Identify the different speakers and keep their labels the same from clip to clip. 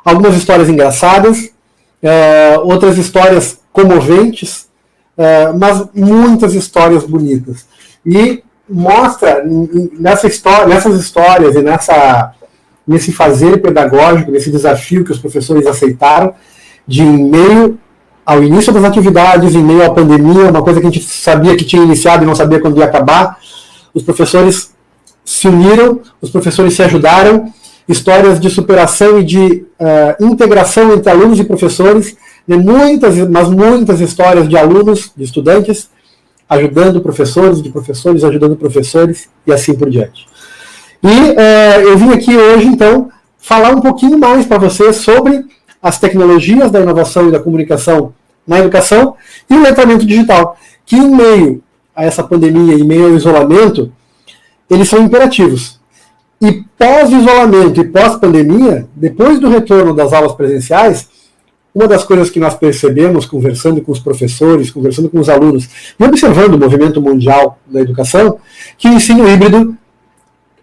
Speaker 1: algumas histórias engraçadas, outras histórias comoventes, mas muitas histórias bonitas. E mostra nessas histórias e nesse fazer pedagógico, nesse desafio que os professores aceitaram, de em meio ao início das atividades, em meio à pandemia, uma coisa que a gente sabia que tinha iniciado e não sabia quando ia acabar, os professores se uniram, os professores se ajudaram, histórias de superação e de integração entre alunos e professores, né, muitas histórias de alunos, de estudantes, ajudando professores, de professores ajudando professores, e assim por diante. E eu vim aqui hoje, então, falar um pouquinho mais para vocês sobre as tecnologias da inovação e da comunicação na educação e o letramento digital, que em meio a essa pandemia, em meio ao isolamento, eles são imperativos. E pós-isolamento e pós-pandemia, depois do retorno das aulas presenciais, uma das coisas que nós percebemos, conversando com os professores, conversando com os alunos, e observando o movimento mundial da educação, que o ensino híbrido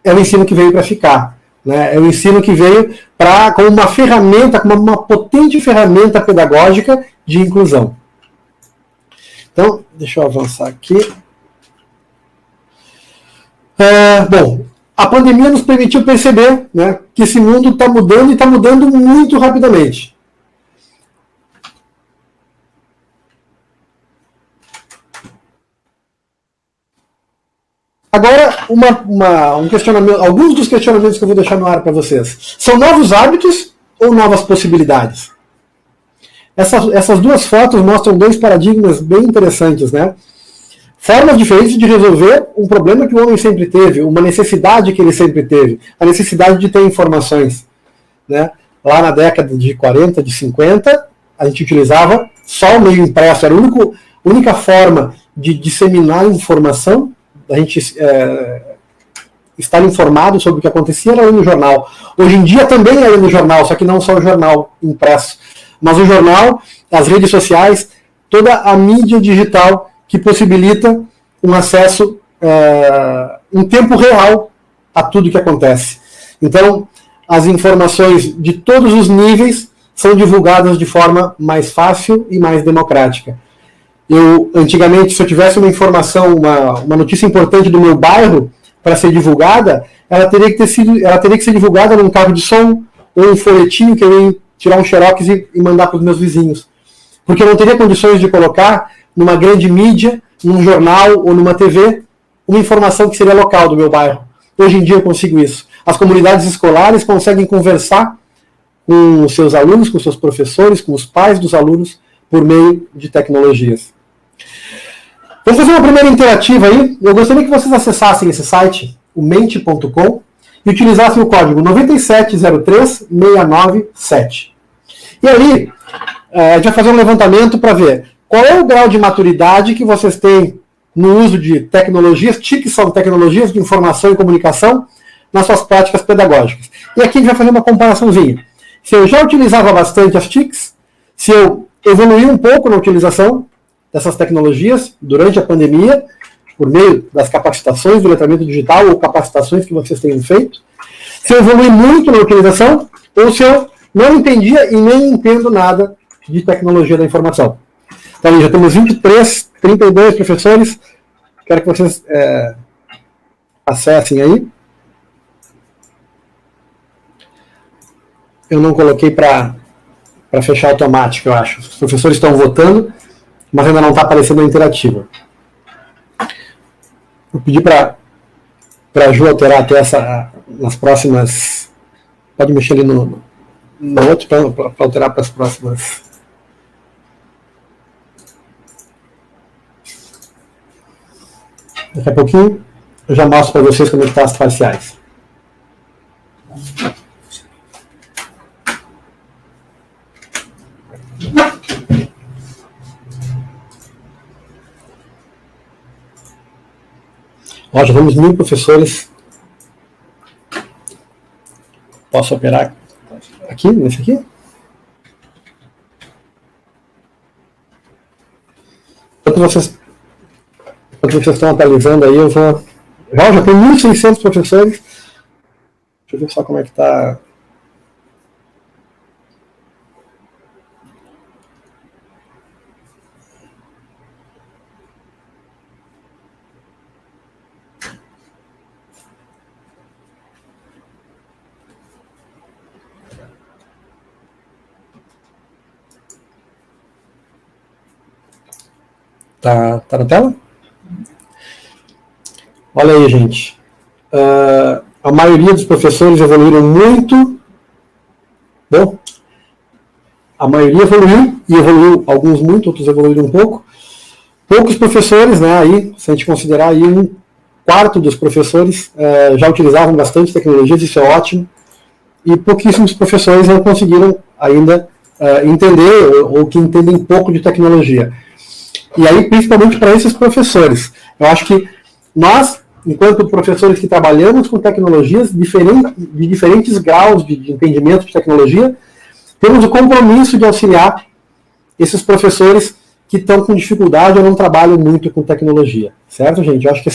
Speaker 1: é um ensino que veio para ficar. Né? É um ensino que veio como uma ferramenta, como uma potente ferramenta pedagógica de inclusão. Então, deixa eu avançar aqui. Bom, a pandemia nos permitiu perceber, né, que esse mundo está mudando e está mudando muito rapidamente. Agora, alguns dos questionamentos que eu vou deixar no ar para vocês. São novos hábitos ou novas possibilidades? Essas duas fotos mostram dois paradigmas bem interessantes, né? Formas diferentes de resolver um problema que o homem sempre teve, uma necessidade que ele sempre teve, a necessidade de ter informações. Né? Lá na década de 40, de 50, a gente utilizava só o meio impresso, era a única forma de disseminar informação, a gente estar informado sobre o que acontecia era no jornal. Hoje em dia também é no jornal, só que não só o jornal impresso, mas o jornal, as redes sociais, toda a mídia digital que possibilita um acesso em tempo real a tudo que acontece. Então, as informações de todos os níveis são divulgadas de forma mais fácil e mais democrática. Antigamente, se eu tivesse uma informação, uma notícia importante do meu bairro para ser divulgada, ela teria que ser divulgada num carro de som ou um folhetinho que eu ia tirar um xerox e mandar para os meus vizinhos. Porque eu não teria condições de colocar numa grande mídia, num jornal ou numa TV, uma informação que seria local do meu bairro. Hoje em dia eu consigo isso. As comunidades escolares conseguem conversar com os seus alunos, com os seus professores, com os pais dos alunos, por meio de tecnologias. Vamos fazer uma primeira interativa aí. Eu gostaria que vocês acessassem esse site, o mente.com, e utilizassem o código 9703697. E aí, a gente vai fazer um levantamento para ver qual é o grau de maturidade que vocês têm no uso de tecnologias, TICs são tecnologias de informação e comunicação, nas suas práticas pedagógicas. E aqui a gente vai fazer uma comparaçãozinha. Se eu já utilizava bastante as TICs, se eu evoluí um pouco na utilização dessas tecnologias durante a pandemia, por meio das capacitações do letramento digital ou capacitações que vocês tenham feito, se eu evolui muito na utilização, ou se eu não entendia e nem entendo nada de tecnologia da informação. Então, já temos 32 professores. Quero que vocês acessem aí. Eu não coloquei para fechar automático, eu acho. Os professores estão votando, mas ainda não está aparecendo a interativa. Vou pedir para a Ju alterar até nas próximas... Pode mexer ali no outro para alterar para as próximas... Daqui a pouquinho eu já mostro para vocês como estão as parciais. Ó, já vamos 1000 professores. Posso operar aqui, nesse aqui? Enquanto vocês estão atualizando aí, eu vou... Já tem 1.600 professores. Deixa eu ver só como é que está... Tá na tela? Olha aí, gente. A maioria dos professores evoluíram muito. Bom, a maioria evoluiu, e evoluiu alguns muito, outros evoluíram um pouco. Poucos professores, né, aí, se a gente considerar aí 1/4 dos professores já utilizavam bastante tecnologias, isso é ótimo. E pouquíssimos professores não conseguiram ainda entender, ou que entendem pouco de tecnologia. E aí, principalmente para esses professores, eu acho que nós, enquanto professores que trabalhamos com tecnologias de diferentes graus de entendimento de tecnologia, temos o compromisso de auxiliar esses professores que estão com dificuldade ou não trabalham muito com tecnologia. Certo, gente? Eu acho que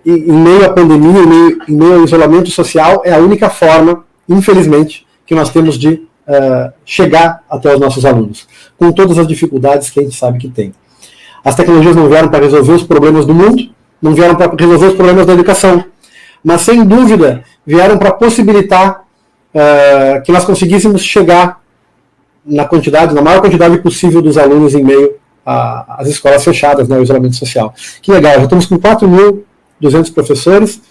Speaker 1: em meio à pandemia, em meio ao isolamento social, é a única forma, infelizmente, que nós temos de chegar até os nossos alunos, com todas as dificuldades que a gente sabe que tem. As tecnologias não vieram para resolver os problemas do mundo, não vieram para resolver os problemas da educação, mas, sem dúvida, vieram para possibilitar que nós conseguíssemos chegar na maior quantidade possível dos alunos em meio às escolas fechadas, né, o isolamento social. Que legal, já estamos com 4.200 professores,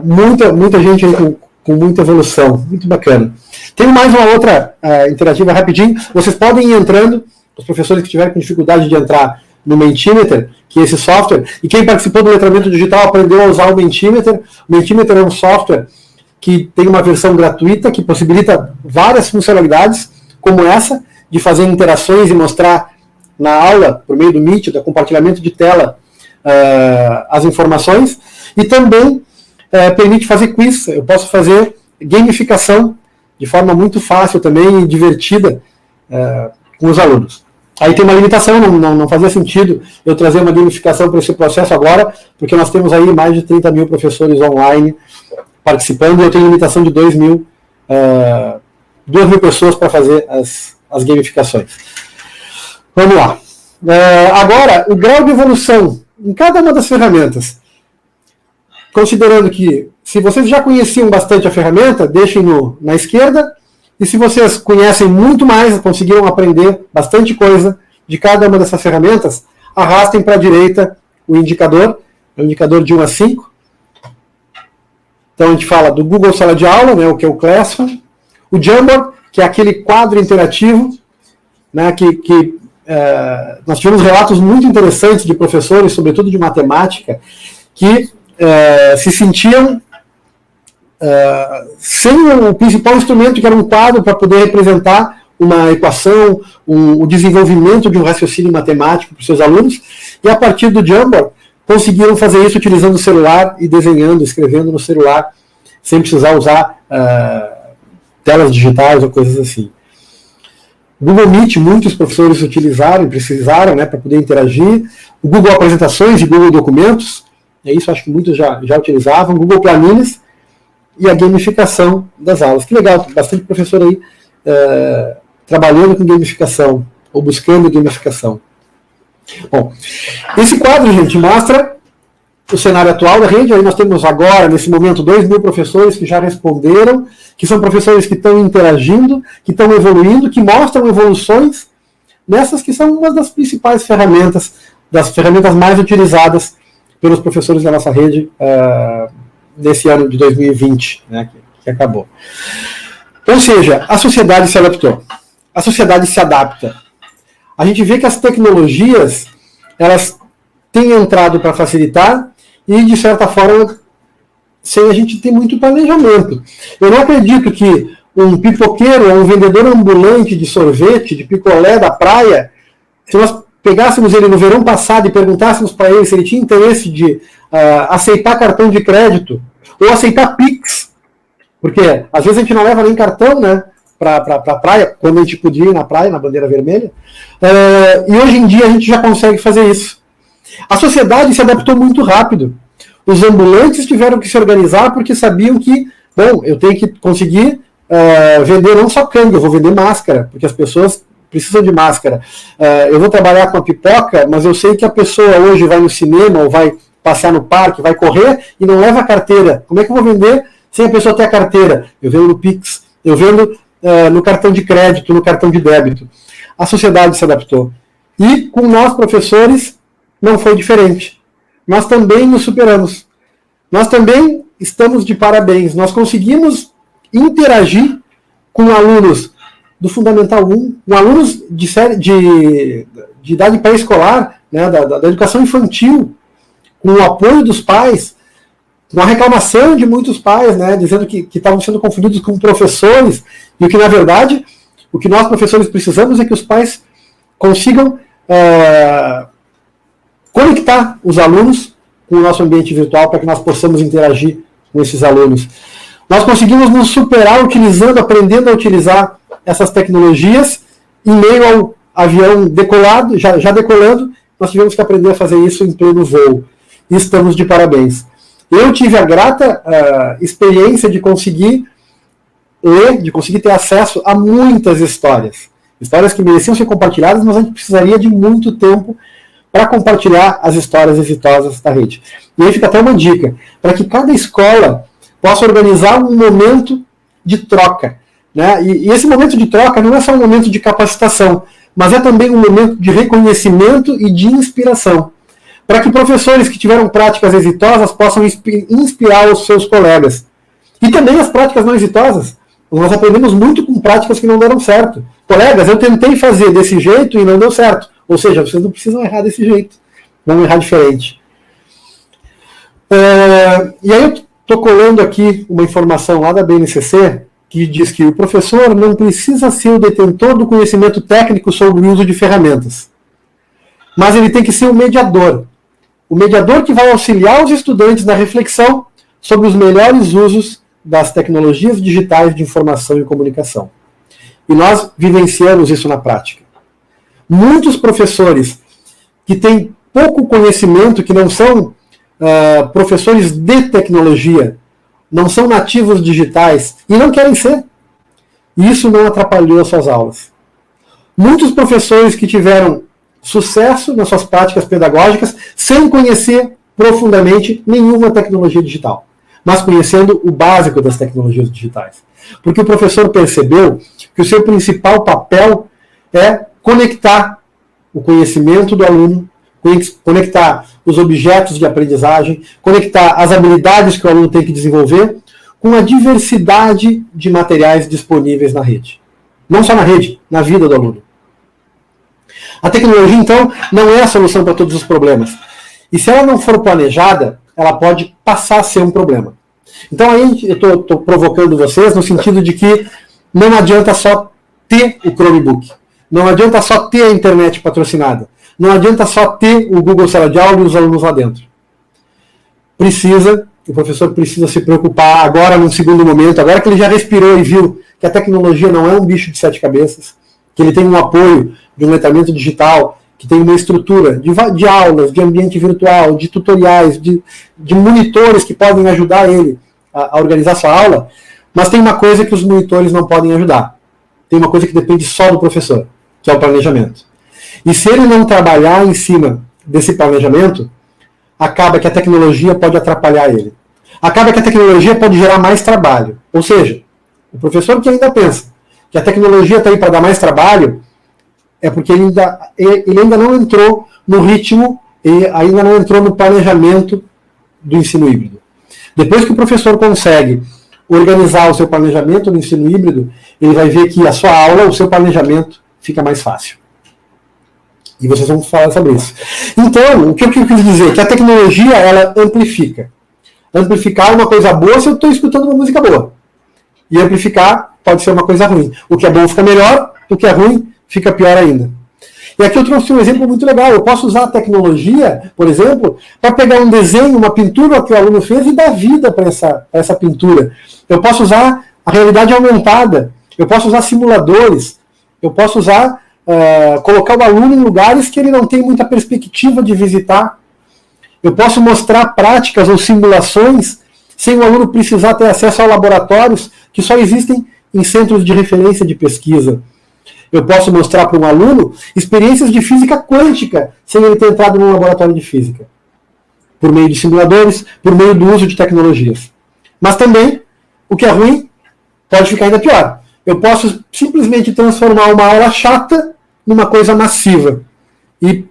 Speaker 1: muita gente aí com muita evolução, muito bacana. Tem mais uma outra interativa rapidinho, vocês podem ir entrando, os professores que tiverem com dificuldade de entrar no Mentimeter, que é esse software, e quem participou do letramento digital aprendeu a usar o Mentimeter. O Mentimeter é um software que tem uma versão gratuita, que possibilita várias funcionalidades, como essa, de fazer interações e mostrar na aula, por meio do Meet, do compartilhamento de tela, as informações, e também permite fazer quiz. Eu posso fazer gamificação de forma muito fácil também e divertida com os alunos. Aí tem uma limitação, não fazia sentido eu trazer uma gamificação para esse processo agora, porque nós temos aí mais de 30 mil professores online participando, e eu tenho limitação de 2.000 pessoas para fazer as gamificações. Vamos lá. Agora, o grau de evolução em cada uma das ferramentas. Considerando que, se vocês já conheciam bastante a ferramenta, deixem na esquerda. E se vocês conhecem muito mais, conseguiram aprender bastante coisa de cada uma dessas ferramentas, arrastem para a direita o indicador, é o indicador de 1 a 5. Então a gente fala do Google Sala de Aula, né, o que é o Classroom, o Jamboard, que é aquele quadro interativo, né, nós tivemos relatos muito interessantes de professores, sobretudo de matemática, que se sentiam sem o principal instrumento, que era um quadro para poder representar uma equação, o desenvolvimento de um raciocínio matemático para os seus alunos, e a partir do Jamboard conseguiram fazer isso utilizando o celular e desenhando, escrevendo no celular, sem precisar usar telas digitais ou coisas assim. Google Meet, muitos professores utilizaram e precisaram, né, para poder interagir. O Google Apresentações e Google Documentos, isso acho que muitos já utilizavam. Google Planilhas e a gamificação das aulas. Que legal, bastante professor aí trabalhando com gamificação, ou buscando gamificação. Bom, esse quadro, gente, mostra o cenário atual da rede. Aí nós temos agora, nesse momento, 2.000 professores que já responderam, que são professores que estão interagindo, que estão evoluindo, que mostram evoluções nessas que são uma das principais ferramentas, das ferramentas mais utilizadas pelos professores da nossa rede nesse ano de 2020, né, que acabou. Ou seja, a sociedade se adaptou. A sociedade se adapta. A gente vê que as tecnologias, elas têm entrado para facilitar e, de certa forma, sem a gente ter muito planejamento. Eu não acredito que um pipoqueiro ou um vendedor ambulante de sorvete, de picolé da praia, se nós pegássemos ele no verão passado e perguntássemos para ele se ele tinha interesse de aceitar cartão de crédito ou aceitar Pix, porque às vezes a gente não leva nem cartão, né, para a praia, quando a gente podia ir na praia, na bandeira vermelha, e hoje em dia a gente já consegue fazer isso. A sociedade se adaptou muito rápido. Os ambulantes tiveram que se organizar porque sabiam que, bom, eu tenho que conseguir vender não só canga, eu vou vender máscara, porque as pessoas precisam de máscara. Eu vou trabalhar com a pipoca, mas eu sei que a pessoa hoje vai no cinema ou vai passear no parque, vai correr e não leva a carteira. Como é que eu vou vender sem a pessoa ter a carteira? Eu vendo no Pix, eu vendo no cartão de crédito, no cartão de débito. A sociedade se adaptou. E com nós, professores, não foi diferente. Nós também nos superamos. Nós também estamos de parabéns. Nós conseguimos interagir com alunos do Fundamental 1, com alunos de idade pré-escolar, né, da educação infantil, com o apoio dos pais, com a reclamação de muitos pais, né, dizendo que estavam sendo confundidos com professores, e o que, na verdade, o que nós, professores, precisamos é que os pais consigam conectar os alunos com o nosso ambiente virtual para que nós possamos interagir com esses alunos. Nós conseguimos nos superar aprendendo a utilizar essas tecnologias em meio ao avião decolado, já decolando, nós tivemos que aprender a fazer isso em pleno voo. E estamos de parabéns. Eu tive a grata experiência de conseguir ler, de conseguir ter acesso a muitas histórias. Histórias que mereciam ser compartilhadas, mas a gente precisaria de muito tempo para compartilhar as histórias exitosas da rede. E aí fica até uma dica, para que cada escola possa organizar um momento de troca. Né? E esse momento de troca não é só um momento de capacitação, mas é também um momento de reconhecimento e de inspiração. Para que professores que tiveram práticas exitosas possam inspirar os seus colegas. E também as práticas não exitosas. Nós aprendemos muito com práticas que não deram certo. Colegas, eu tentei fazer desse jeito e não deu certo. Ou seja, vocês não precisam errar desse jeito. Vão errar diferente. E aí eu estou colando aqui uma informação lá da BNCC, que diz que o professor não precisa ser o detentor do conhecimento técnico sobre o uso de ferramentas. Mas ele tem que ser o mediador. O mediador que vai auxiliar os estudantes na reflexão sobre os melhores usos das tecnologias digitais de informação e comunicação. E nós vivenciamos isso na prática. Muitos professores que têm pouco conhecimento, que não são professores de tecnologia, não são nativos digitais e não querem ser. E isso não atrapalhou as suas aulas. Muitos professores que tiveram sucesso nas suas práticas pedagógicas sem conhecer profundamente nenhuma tecnologia digital, mas conhecendo o básico das tecnologias digitais. Porque o professor percebeu que o seu principal papel é conectar o conhecimento do aluno, conectar os objetos de aprendizagem, conectar as habilidades que o aluno tem que desenvolver com a diversidade de materiais disponíveis na rede. Não só na rede, na vida do aluno. A tecnologia, então, não é a solução para todos os problemas. E se ela não for planejada, ela pode passar a ser um problema. Então aí eu estou provocando vocês no sentido de que não adianta só ter o Chromebook. Não adianta só ter a internet patrocinada. Não adianta só ter o Google Sala de Aula e os alunos lá dentro. O professor precisa se preocupar agora, num segundo momento, agora que ele já respirou e viu que a tecnologia não é um bicho de 7 cabeças, que ele tem um apoio de um letramento digital, que tem uma estrutura de aulas, de ambiente virtual, de tutoriais, de monitores que podem ajudar ele a organizar sua aula, mas tem uma coisa que os monitores não podem ajudar. Tem uma coisa que depende só do professor, que é o planejamento. E se ele não trabalhar em cima desse planejamento, acaba que a tecnologia pode atrapalhar ele. Acaba que a tecnologia pode gerar mais trabalho. Ou seja, o professor que ainda pensa que a tecnologia está aí para dar mais trabalho, é porque ele ainda não entrou no ritmo, e ainda não entrou no planejamento do ensino híbrido. Depois que o professor consegue organizar o seu planejamento no ensino híbrido, ele vai ver que a sua aula, o seu planejamento, fica mais fácil. E vocês vão falar sobre isso. Então, o que eu quis dizer? Que a tecnologia, ela amplifica. Amplificar é uma coisa boa se eu estou escutando uma música boa. E amplificar pode ser uma coisa ruim. O que é bom fica melhor, o que é ruim fica pior ainda. E aqui eu trouxe um exemplo muito legal. Eu posso usar a tecnologia, por exemplo, para pegar um desenho, uma pintura que o aluno fez e dar vida para essa pintura. Eu posso usar a realidade aumentada. Eu posso usar simuladores. Eu posso usar, colocar o aluno em lugares que ele não tem muita perspectiva de visitar. Eu posso mostrar práticas ou simulações sem o aluno precisar ter acesso a laboratórios que só existem em centros de referência de pesquisa. Eu posso mostrar para um aluno experiências de física quântica sem ele ter entrado num laboratório de física. Por meio de simuladores, por meio do uso de tecnologias. Mas também, o que é ruim, pode ficar ainda pior. Eu posso simplesmente transformar uma aula chata numa coisa massiva. e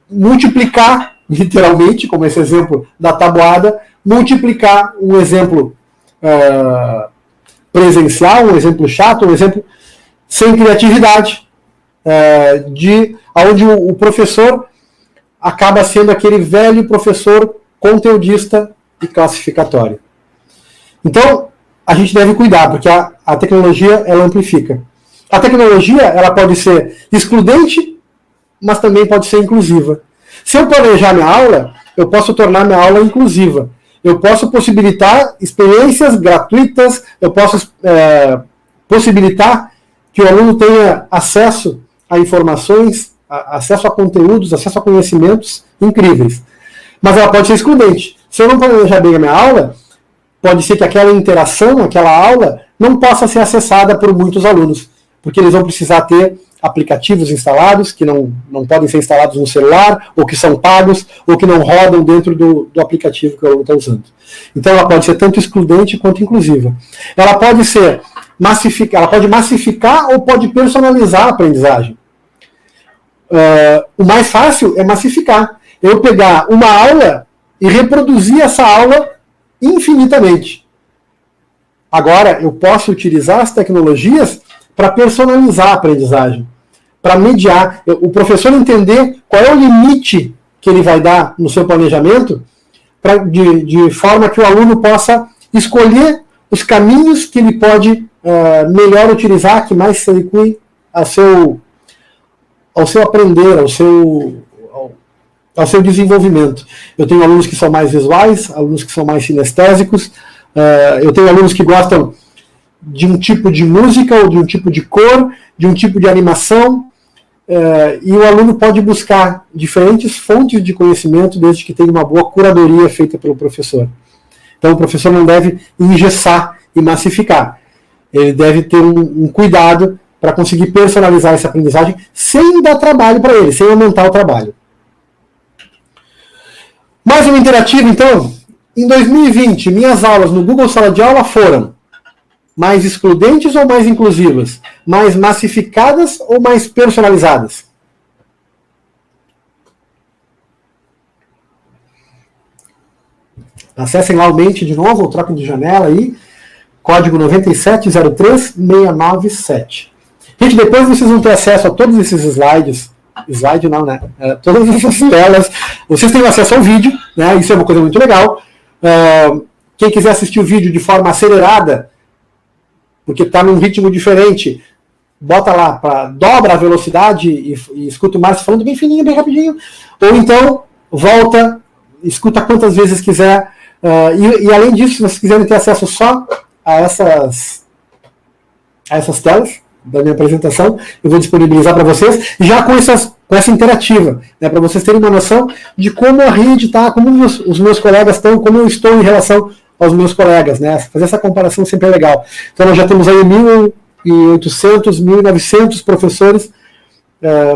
Speaker 1: multiplicar, literalmente, como esse exemplo da tabuada, multiplicar um exemplo presencial, um exemplo chato, um exemplo sem criatividade, onde o professor acaba sendo aquele velho professor conteudista e classificatório. Então, a gente deve cuidar, porque a tecnologia, ela amplifica. A tecnologia, ela pode ser excludente, mas também pode ser inclusiva. Se eu planejar minha aula, eu posso tornar minha aula inclusiva. Eu posso possibilitar experiências gratuitas, eu posso possibilitar que o aluno tenha acesso a informações, acesso a conteúdos, acesso a conhecimentos incríveis. Mas ela pode ser excludente. Se eu não planejar bem a minha aula, pode ser que aquela interação, aquela aula, não possa ser acessada por muitos alunos, porque eles vão precisar ter aplicativos instalados, que não podem ser instalados no celular, ou que são pagos, ou que não rodam dentro do aplicativo que o aluno está usando. Então ela pode ser tanto excludente quanto inclusiva. Ela pode ser ela pode massificar ou pode personalizar a aprendizagem. O mais fácil é massificar. Eu pegar uma aula e reproduzir essa aula infinitamente. Agora, eu posso utilizar as tecnologias para personalizar a aprendizagem, para mediar, o professor entender qual é o limite que ele vai dar no seu planejamento, de forma que o aluno possa escolher os caminhos que ele pode melhor utilizar, que mais se adequem ao seu aprender, ao seu desenvolvimento. Eu tenho alunos que são mais visuais, alunos que são mais sinestésicos, eu tenho alunos que gostam de um tipo de música, ou de um tipo de cor, de um tipo de animação, e o aluno pode buscar diferentes fontes de conhecimento, desde que tenha uma boa curadoria feita pelo professor. Então o professor não deve engessar e massificar. Ele deve ter um cuidado para conseguir personalizar essa aprendizagem sem dar trabalho para ele, sem aumentar o trabalho. Mais uma interativa, então. Em 2020, minhas aulas no Google Sala de Aula foram mais excludentes ou mais inclusivas? Mais massificadas ou mais personalizadas? Acessem lá o Mente de novo, ou troquem de janela aí. Código 9703697. Gente, depois vocês vão ter acesso a todos esses slides. Slide não, né? Todas essas telas. Vocês têm acesso ao vídeo, né? Isso é uma coisa muito legal. Quem quiser assistir o vídeo de forma acelerada, porque está num ritmo diferente, bota lá, dobra a velocidade e escuta o Márcio falando bem fininho, bem rapidinho. Ou então, volta, escuta quantas vezes quiser. E além disso, se vocês quiserem ter acesso só a essas telas da minha apresentação, eu vou disponibilizar para vocês, já com essa interativa, né, para vocês terem uma noção de como a rede está, como os meus colegas estão, como eu estou em relação aos meus colegas, né? Fazer essa comparação sempre é legal. Então nós já temos aí 1.800, 1.900 professores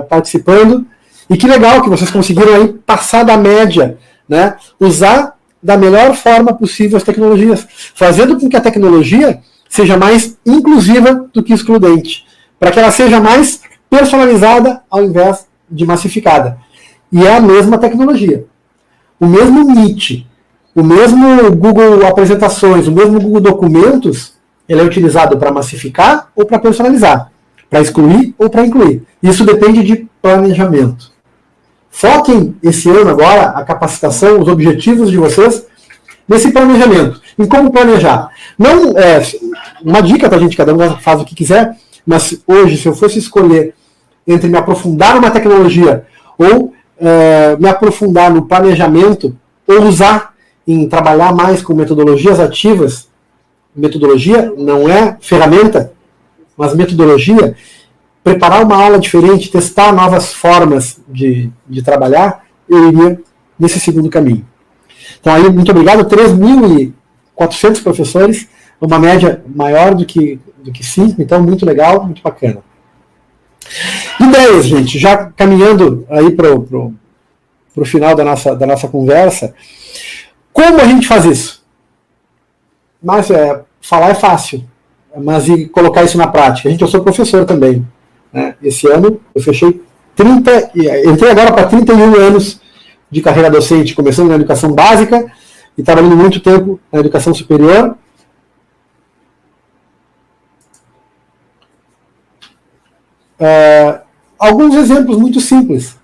Speaker 1: participando, e que legal que vocês conseguiram aí passar da média, né? Usar da melhor forma possível as tecnologias, fazendo com que a tecnologia seja mais inclusiva do que excludente, para que ela seja mais personalizada ao invés de massificada. E é a mesma tecnologia. O mesmo Meet, o mesmo Google Apresentações, o mesmo Google Documentos, ele é utilizado para massificar ou para personalizar, para excluir ou para incluir. Isso depende de planejamento. Foquem esse ano agora a capacitação, os objetivos de vocês nesse planejamento, em como planejar. Não uma dica para a gente, cada um faz o que quiser, mas hoje, se eu fosse escolher entre me aprofundar numa tecnologia ou me aprofundar no planejamento, ou usar em trabalhar mais com metodologias ativas, metodologia não é ferramenta, mas metodologia, preparar uma aula diferente, testar novas formas de trabalhar, eu iria nesse segundo caminho. Então, aí, muito obrigado. 3.400 professores, uma média maior do que 5, então muito legal, muito bacana. Ideias, gente, já caminhando aí para o final da nossa conversa. Como a gente faz isso? Mas falar é fácil, mas e colocar isso na prática? Eu sou professor também, né? Esse ano eu fechei entrei agora para 31 anos de carreira docente, começando na educação básica e trabalhando muito tempo na educação superior. Alguns exemplos muito simples.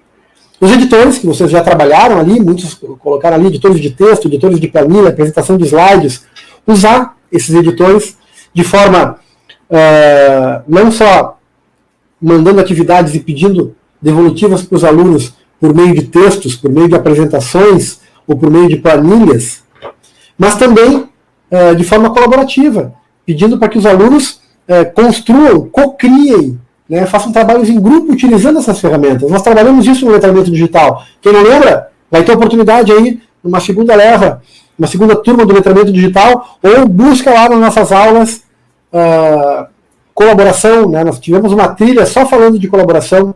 Speaker 1: Os editores, que vocês já trabalharam ali, muitos colocaram ali, editores de texto, editores de planilha, apresentação de slides, usar esses editores de forma não só mandando atividades e pedindo devolutivas para os alunos por meio de textos, por meio de apresentações ou por meio de planilhas, mas também de forma colaborativa, pedindo para que os alunos construam, cocriem, né, façam trabalhos em grupo utilizando essas ferramentas. Nós trabalhamos isso no letramento digital. Quem não lembra, vai ter oportunidade aí, numa segunda leva, uma segunda turma do letramento digital, ou busca lá nas nossas aulas colaboração, né? Nós tivemos uma trilha só falando de colaboração.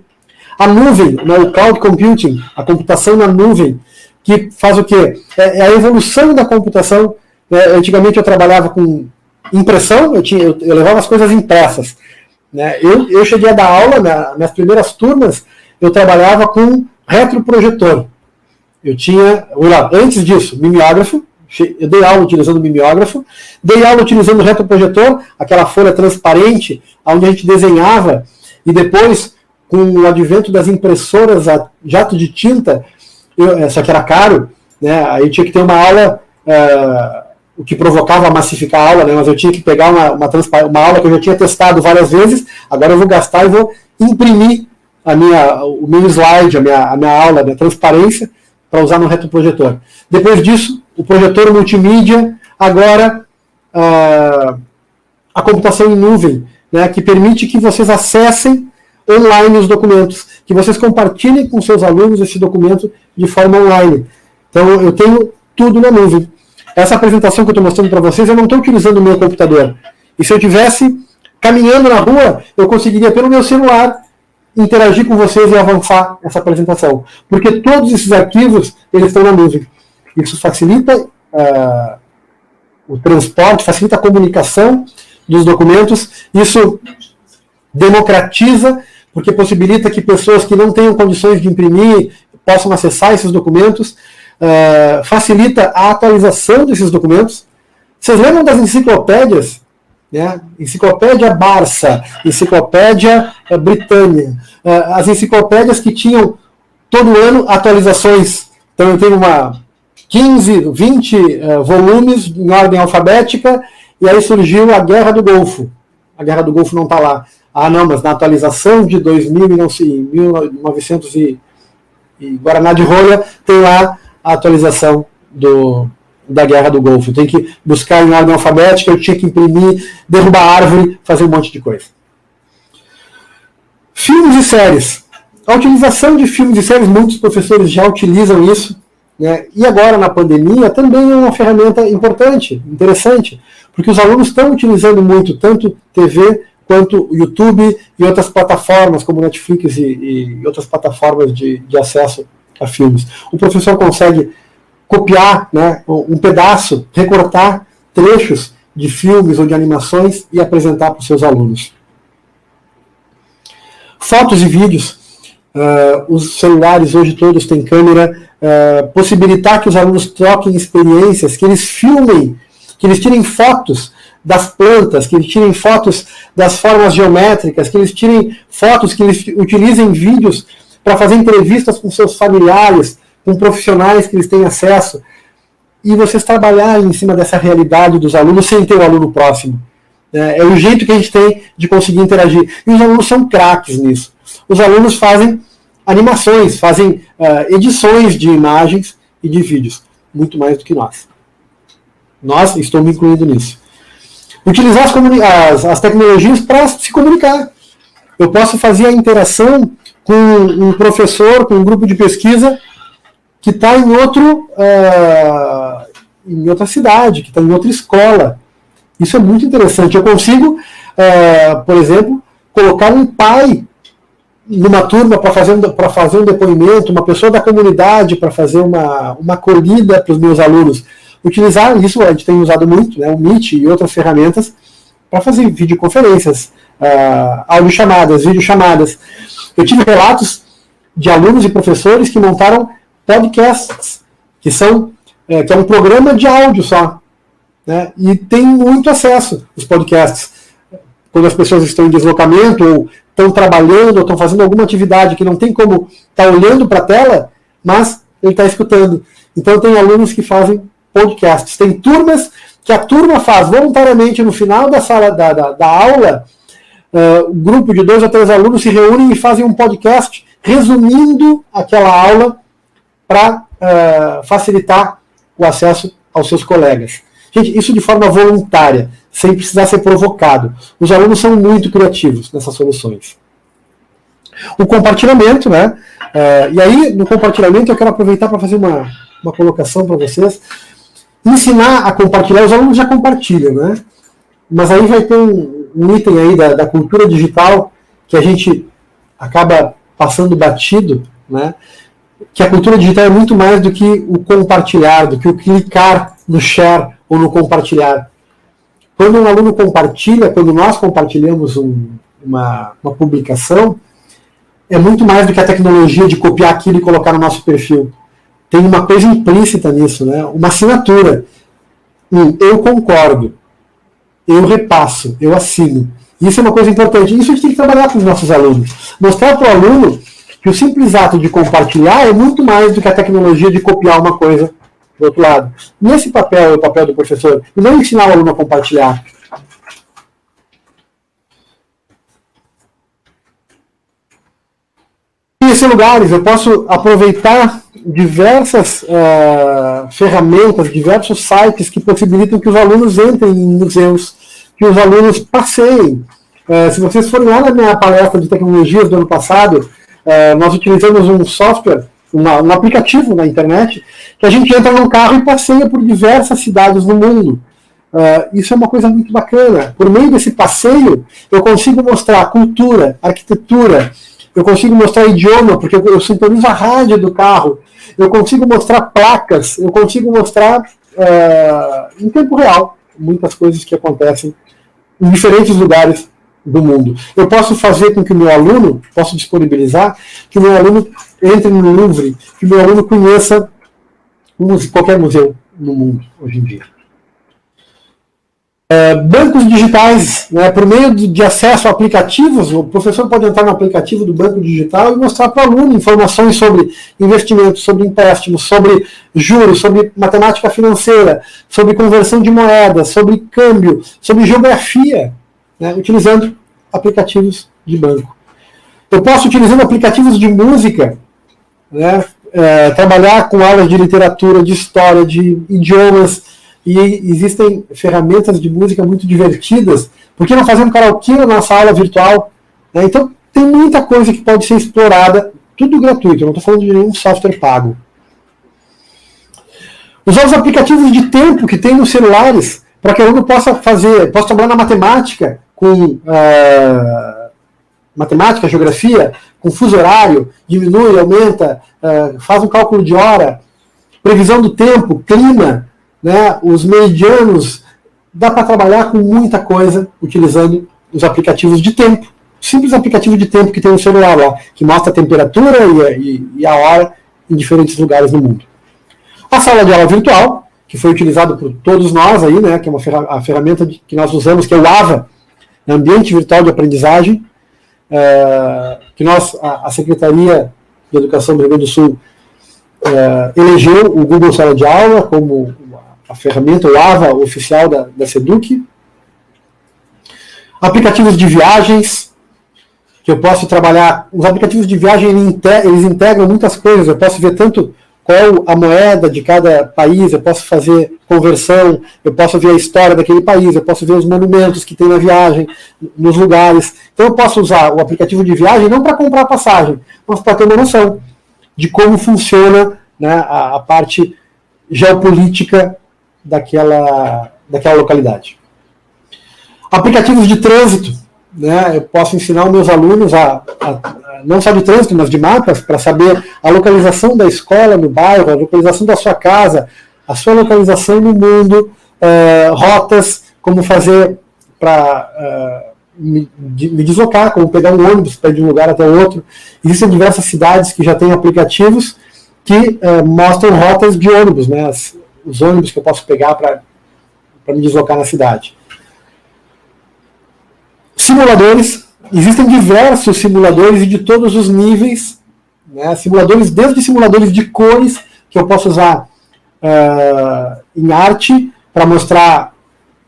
Speaker 1: A nuvem, né, o cloud computing, a computação na nuvem, que faz o quê? É a evolução da computação. Antigamente eu trabalhava com impressão, eu levava as coisas impressas. Né? Eu cheguei a dar aula, nas primeiras turmas, eu trabalhava com retroprojetor. Eu tinha, antes disso, mimeógrafo. Eu dei aula utilizando mimeógrafo, dei aula utilizando retroprojetor, aquela folha transparente, onde a gente desenhava, e depois, com o advento das impressoras a jato de tinta, só que era caro, né? Aí eu tinha que ter uma aula, o que provocava massificar a aula, né? Mas eu tinha que pegar uma aula que eu já tinha testado várias vezes, agora eu vou gastar e vou imprimir o meu slide, a minha aula, a minha transparência, para usar no retroprojetor. Depois disso, o projetor multimídia, agora a computação em nuvem, né, que permite que vocês acessem online os documentos, que vocês compartilhem com seus alunos esse documento de forma online. Então eu tenho tudo na nuvem. Essa apresentação que eu estou mostrando para vocês, eu não estou utilizando o meu computador. E se eu estivesse caminhando na rua, eu conseguiria pelo meu celular interagir com vocês e avançar essa apresentação. Porque todos esses arquivos, eles estão na nuvem. Isso facilita o transporte, facilita a comunicação dos documentos, isso democratiza, porque possibilita que pessoas que não tenham condições de imprimir possam acessar esses documentos, facilita a atualização desses documentos. Vocês lembram das enciclopédias? Né? Enciclopédia Barça, Enciclopédia Britânia, as enciclopédias que tinham todo ano atualizações. Então eu tenho 15, 20 volumes em ordem alfabética, e aí surgiu a Guerra do Golfo. A Guerra do Golfo não está lá. Ah, não, mas na atualização de 1900 e Guaraná de rolha, tem lá a atualização da Guerra do Golfo. Tem que buscar em ordem alfabética, eu tinha que imprimir, derrubar árvore, fazer um monte de coisa. Filmes e séries. A utilização de filmes e séries, muitos professores já utilizam isso, né? E agora, na pandemia, também é uma ferramenta importante, interessante, porque os alunos estão utilizando muito, tanto TV quanto YouTube e outras plataformas, como Netflix e outras plataformas de acesso a filmes. O professor consegue copiar, né, um pedaço, recortar trechos de filmes ou de animações e apresentar para os seus alunos. Fotos e vídeos. Os celulares hoje todos têm câmera. Possibilitar que os alunos troquem experiências, que eles filmem, que eles tirem fotos das plantas, que eles tirem fotos das formas geométricas, que eles tirem fotos, que eles utilizem vídeos para fazer entrevistas com seus familiares, com profissionais que eles têm acesso, e vocês trabalharem em cima dessa realidade dos alunos sem ter o aluno próximo. É o jeito que a gente tem de conseguir interagir. E os alunos são craques nisso. Os alunos fazem animações, fazem edições de imagens e de vídeos, muito mais do que nós. Nós, estou me incluindo nisso. Utilizar as tecnologias para se comunicar. Eu posso fazer a interação com um professor, com um grupo de pesquisa que está em outra cidade, que está em outra escola. Isso é muito interessante. Eu consigo, por exemplo, colocar um pai numa turma para fazer um depoimento, uma pessoa da comunidade para fazer uma acolhida para os meus alunos. Utilizar isso, a gente tem usado muito, né, o Meet e outras ferramentas, para fazer videoconferências, audiochamadas, videochamadas. Eu tive relatos de alunos e professores que montaram podcasts, que é um programa de áudio só, né? E tem muito acesso os podcasts. Quando as pessoas estão em deslocamento, ou estão trabalhando, ou estão fazendo alguma atividade que não tem como estar olhando para a tela, mas ele está escutando. Então tem alunos que fazem podcasts. Tem turmas que a turma faz voluntariamente no final da sala da aula, um grupo de 2 ou 3 alunos se reúnem e fazem um podcast resumindo aquela aula para facilitar o acesso aos seus colegas. Gente, isso de forma voluntária, sem precisar ser provocado. Os alunos são muito criativos nessas soluções. O compartilhamento, né? E aí, no compartilhamento, eu quero aproveitar para fazer uma colocação para vocês. Ensinar a compartilhar, os alunos já compartilham, né? Mas aí vai ter um item aí da cultura digital que a gente acaba passando batido, né? Que a cultura digital é muito mais do que o compartilhar, do que o clicar no share ou no compartilhar. Quando um aluno compartilha, quando nós compartilhamos uma publicação, é muito mais do que a tecnologia de copiar aquilo e colocar no nosso perfil. Tem uma coisa implícita nisso, né? Uma assinatura. Eu concordo, eu repasso, eu assino. Isso é uma coisa importante. Isso a gente tem que trabalhar com os nossos alunos. Mostrar para o aluno que o simples ato de compartilhar é muito mais do que a tecnologia de copiar uma coisa do outro lado. Nesse papel é o papel do professor, e não ensinar o aluno a compartilhar. Em esses lugares eu posso aproveitar diversas ferramentas, diversos sites que possibilitam que os alunos entrem em museus, que os alunos passeiem. Se vocês forem lá na minha palestra de tecnologias do ano passado, nós utilizamos um software, um aplicativo na internet, que a gente entra num carro e passeia por diversas cidades no mundo. Isso é uma coisa muito bacana. Por meio desse passeio, eu consigo mostrar cultura, arquitetura, eu consigo mostrar idioma, porque eu sintonizo a rádio do carro, eu consigo mostrar placas, eu consigo mostrar em tempo real muitas coisas que acontecem em diferentes lugares do mundo. Eu posso fazer com que o meu aluno, posso disponibilizar, que o meu aluno entre no Louvre, que o meu aluno conheça qualquer museu no mundo, hoje em dia. Bancos digitais, né, por meio de acesso a aplicativos, o professor pode entrar no aplicativo do banco digital e mostrar para o aluno informações sobre investimentos, sobre empréstimos, sobre juros, sobre matemática financeira, sobre conversão de moedas, sobre câmbio, sobre geografia, né, utilizando aplicativos de banco. Eu posso, utilizando aplicativos de música, né, trabalhar com aulas de literatura, de história, de idiomas, e existem ferramentas de música muito divertidas. Por que não fazer um karaokê na nossa aula virtual? Né? Então, tem muita coisa que pode ser explorada, tudo gratuito, eu não estou falando de nenhum software pago. Usar os aplicativos de tempo que tem nos celulares, para que o aluno possa trabalhar na matemática, com matemática, geografia, com fuso horário, diminui, aumenta, faz um cálculo de hora, previsão do tempo, clima, né, os meridianos. Dá para trabalhar com muita coisa utilizando os aplicativos de tempo. Simples aplicativo de tempo que tem no celular lá, que mostra a temperatura e a hora em diferentes lugares do mundo. A sala de aula virtual, que foi utilizado por todos nós aí, né, que é a ferramenta que nós usamos, que é o AVA, Ambiente Virtual de Aprendizagem, que a Secretaria de Educação do Rio Grande do Sul elegeu o Google Sala de Aula como a ferramenta, o AVA oficial da SEDUC. Aplicativos de viagens, que eu posso trabalhar. Os aplicativos de viagem, eles integram muitas coisas. Eu posso ver tanto qual a moeda de cada país, eu posso fazer conversão, eu posso ver a história daquele país, eu posso ver os monumentos que tem na viagem, nos lugares. Então eu posso usar o aplicativo de viagem não para comprar passagem, mas para ter uma noção de como funciona, né, a parte geopolítica daquela localidade. Aplicativos de trânsito, né, eu posso ensinar os meus alunos não só de trânsito, mas de mapas, para saber a localização da escola no bairro, a localização da sua casa, a sua localização no mundo, rotas, como fazer para me deslocar, como pegar um ônibus para ir de um lugar até o outro. Existem diversas cidades que já têm aplicativos que mostram rotas de ônibus, né? Os ônibus que eu posso pegar para me deslocar na cidade. Simuladores, existem diversos simuladores e de todos os níveis, né? Simuladores, desde simuladores de cores, que eu posso usar em arte, para mostrar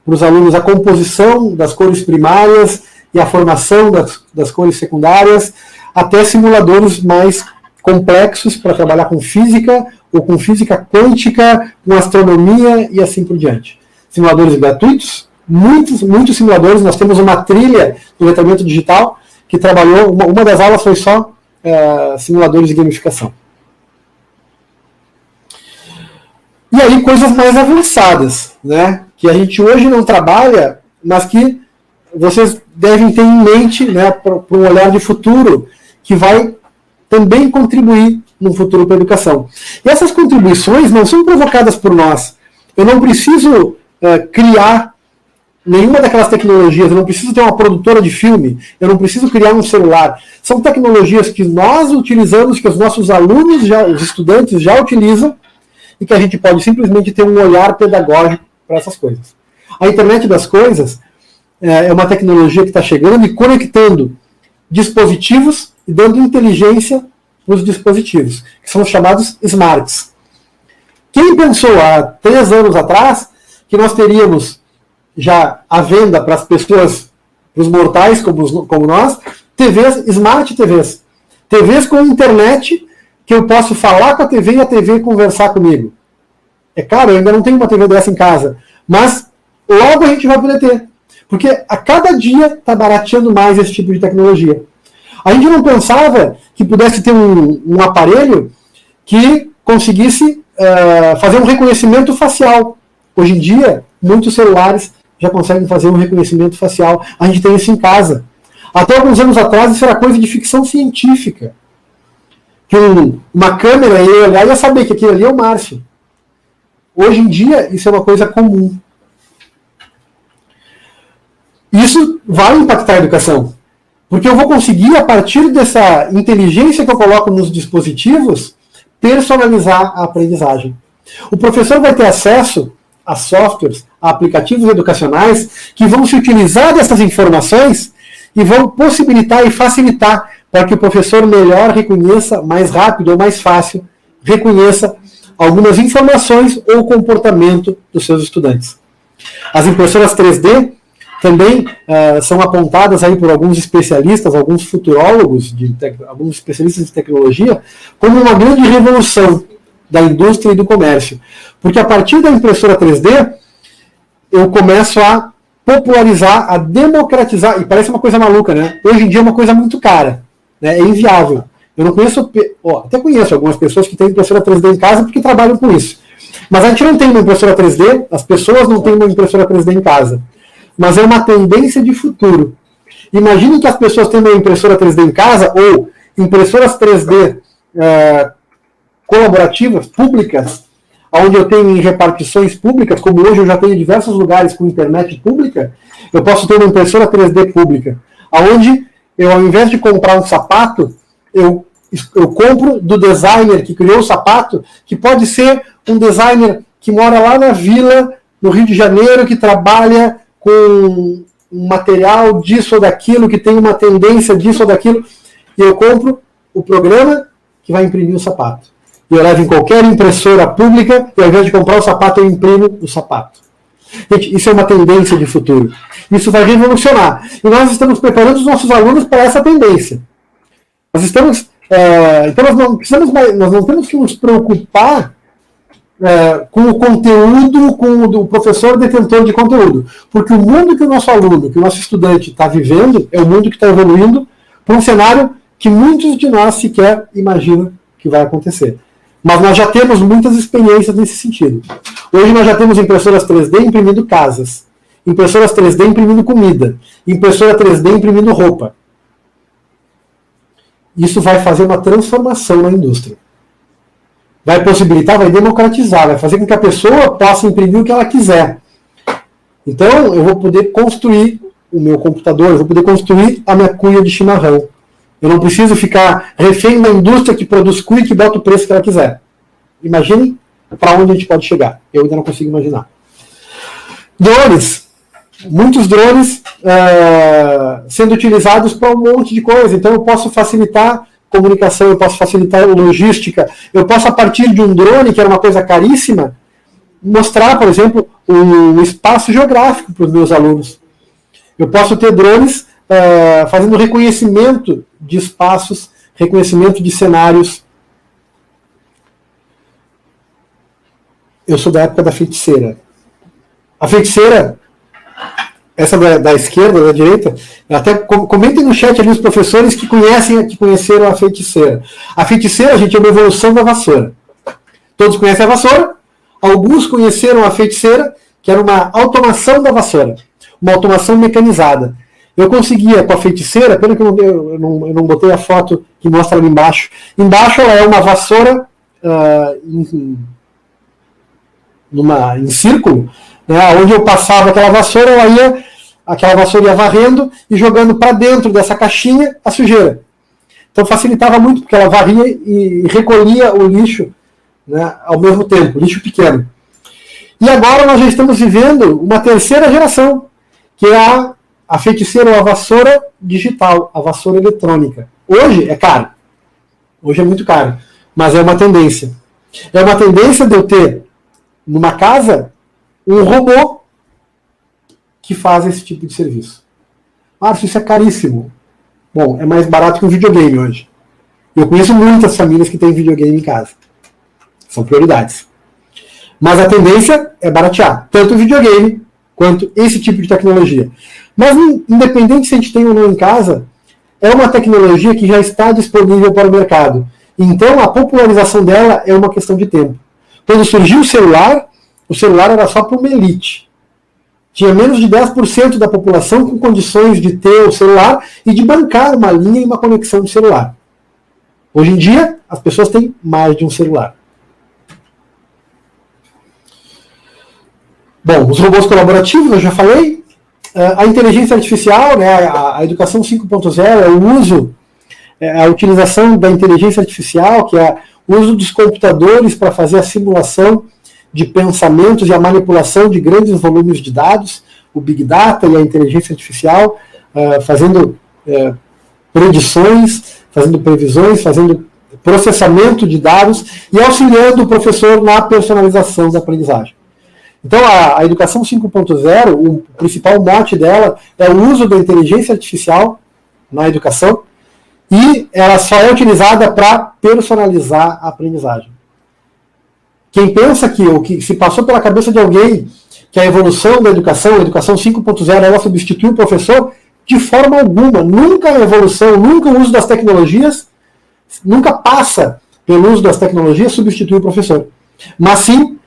Speaker 1: para os alunos a composição das cores primárias e a formação das cores secundárias, até simuladores mais complexos para trabalhar com física, ou com física quântica, com astronomia e assim por diante. Simuladores gratuitos, muitos simuladores. Nós temos uma trilha do letramento digital que trabalhou, uma das aulas foi só simuladores de gamificação. E aí coisas mais avançadas, né, que a gente hoje não trabalha, mas que vocês devem ter em mente, né, para um olhar de futuro, que vai também contribuir no futuro para a educação. E essas contribuições não são provocadas por nós. Eu não preciso criar nenhuma daquelas tecnologias, eu não preciso ter uma produtora de filme, eu não preciso criar um celular. São tecnologias que nós utilizamos, que os nossos alunos, os estudantes já utilizam, e que a gente pode simplesmente ter um olhar pedagógico para essas coisas. A internet das coisas é uma tecnologia que está chegando e conectando dispositivos e dando inteligência para os dispositivos, que são chamados smarts. Quem pensou há 3 anos atrás que nós teríamos já à venda para as pessoas, para os mortais como nós, TVs, smart TVs. TVs com internet, que eu posso falar com a TV e a TV conversar comigo. É claro, eu ainda não tenho uma TV dessa em casa, mas logo a gente vai poder ter. Porque a cada dia está barateando mais esse tipo de tecnologia. A gente não pensava que pudesse ter um aparelho que conseguisse fazer um reconhecimento facial. Hoje em dia, muitos celulares já conseguem fazer um reconhecimento facial. A gente tem isso em casa. Até alguns anos atrás, isso era coisa de ficção científica. Que uma câmera ia olhar e ia saber que aquilo ali é o Márcio. Hoje em dia, isso é uma coisa comum. Isso vai impactar a educação. Porque eu vou conseguir, a partir dessa inteligência que eu coloco nos dispositivos, personalizar a aprendizagem. O professor vai ter acesso a softwares, a aplicativos educacionais que vão se utilizar dessas informações e vão possibilitar e facilitar para que o professor melhor reconheça, mais rápido ou mais fácil, reconheça algumas informações ou comportamento dos seus estudantes. As impressoras 3D também são apontadas aí por alguns especialistas, alguns futurólogos, alguns especialistas de tecnologia, como uma grande revolução da indústria e do comércio. Porque a partir da impressora 3D, eu começo a popularizar, a democratizar, e parece uma coisa maluca, né? Hoje em dia é uma coisa muito cara, né? É inviável. Eu não conheço, até conheço algumas pessoas que têm impressora 3D em casa porque trabalham com isso. Mas a gente não tem uma impressora 3D, as pessoas não têm uma impressora 3D em casa. Mas é uma tendência de futuro. Imagine que as pessoas têm uma impressora 3D em casa, ou impressoras 3D colaborativas, públicas, onde eu tenho em repartições públicas, como hoje eu já tenho em diversos lugares com internet pública, eu posso ter uma impressora 3D pública, onde eu, ao invés de comprar um sapato, eu compro do designer que criou o sapato, que pode ser um designer que mora lá na vila, no Rio de Janeiro, que trabalha com um material disso ou daquilo, que tem uma tendência disso ou daquilo, e eu compro o programa que vai imprimir o sapato. E eu levo em qualquer impressora pública, e ao invés de comprar o sapato, eu imprimo o sapato. Gente, isso é uma tendência de futuro. Isso vai revolucionar. E nós estamos preparando os nossos alunos para essa tendência. Então nós não temos que nos preocupar com o conteúdo, com o professor detentor de conteúdo. Porque o mundo que o nosso aluno, que o nosso estudante está vivendo, é o mundo que está evoluindo para um cenário que muitos de nós sequer imaginam que vai acontecer. Mas nós já temos muitas experiências nesse sentido. Hoje nós já temos impressoras 3D imprimindo casas, impressoras 3D imprimindo comida, impressora 3D imprimindo roupa. Isso vai fazer uma transformação na indústria. Vai possibilitar, vai democratizar, vai fazer com que a pessoa possa imprimir o que ela quiser. Então, eu vou poder construir o meu computador, eu vou poder construir a minha cuia de chimarrão. Eu não preciso ficar refém da indústria que produz cuia e que bota o preço que ela quiser. Imaginem para onde a gente pode chegar. Eu ainda não consigo imaginar. Drones. Muitos drones sendo utilizados para um monte de coisa. Então eu posso facilitar comunicação, eu posso facilitar logística, eu posso, a partir de um drone, que era uma coisa caríssima, mostrar, por exemplo, o espaço geográfico para os meus alunos. Eu posso ter drones fazendo reconhecimento de espaços, reconhecimento de cenários. Eu sou da época da feiticeira. A feiticeira, essa da esquerda, da direita, até comentem no chat ali os professores que conheceram a feiticeira. A feiticeira, gente, é uma evolução da vassoura. Todos conhecem a vassoura, alguns conheceram a feiticeira, que era uma automação da vassoura, uma automação mecanizada. Eu conseguia, com a feiticeira, pena que eu não botei a foto que mostra ali embaixo. Embaixo ela é uma vassoura em círculo, né, onde eu passava aquela vassoura, aquela vassoura ia varrendo e jogando para dentro dessa caixinha a sujeira. Então facilitava muito, porque ela varria e recolhia o lixo, né, ao mesmo tempo, lixo pequeno. E agora nós já estamos vivendo uma terceira geração, que é a feiticeira ou a vassoura digital, a vassoura eletrônica. Hoje é caro. Hoje é muito caro. Mas é uma tendência. É uma tendência de eu ter, numa casa, um robô que faz esse tipo de serviço. Márcio, isso é caríssimo. Bom, é mais barato que um videogame hoje. Eu conheço muitas famílias que têm videogame em casa. São prioridades. Mas a tendência é baratear tanto o videogame quanto esse tipo de tecnologia. Mas, independente se a gente tem ou não em casa, é uma tecnologia que já está disponível para o mercado. Então, a popularização dela é uma questão de tempo. Quando surgiu o celular era só para uma elite. Tinha menos de 10% da população com condições de ter o celular e de bancar uma linha e uma conexão de celular. Hoje em dia, as pessoas têm mais de um celular. Bom, os robôs colaborativos, eu já falei. A inteligência artificial, né, a educação 5.0, é o uso, a utilização da inteligência artificial, que é o uso dos computadores para fazer a simulação de pensamentos e a manipulação de grandes volumes de dados, o Big Data e a inteligência artificial, fazendo predições, fazendo previsões, fazendo processamento de dados e auxiliando o professor na personalização da aprendizagem. Então, a educação 5.0, o principal mote dela é o uso da inteligência artificial na educação e ela só é utilizada para personalizar a aprendizagem. Quem pensa que o que se passou pela cabeça de alguém que a evolução da educação, a educação 5.0, ela substitui o professor, de forma alguma. Nunca a evolução, nunca o uso das tecnologias, nunca passa pelo uso das tecnologias substitui o professor. Mas sim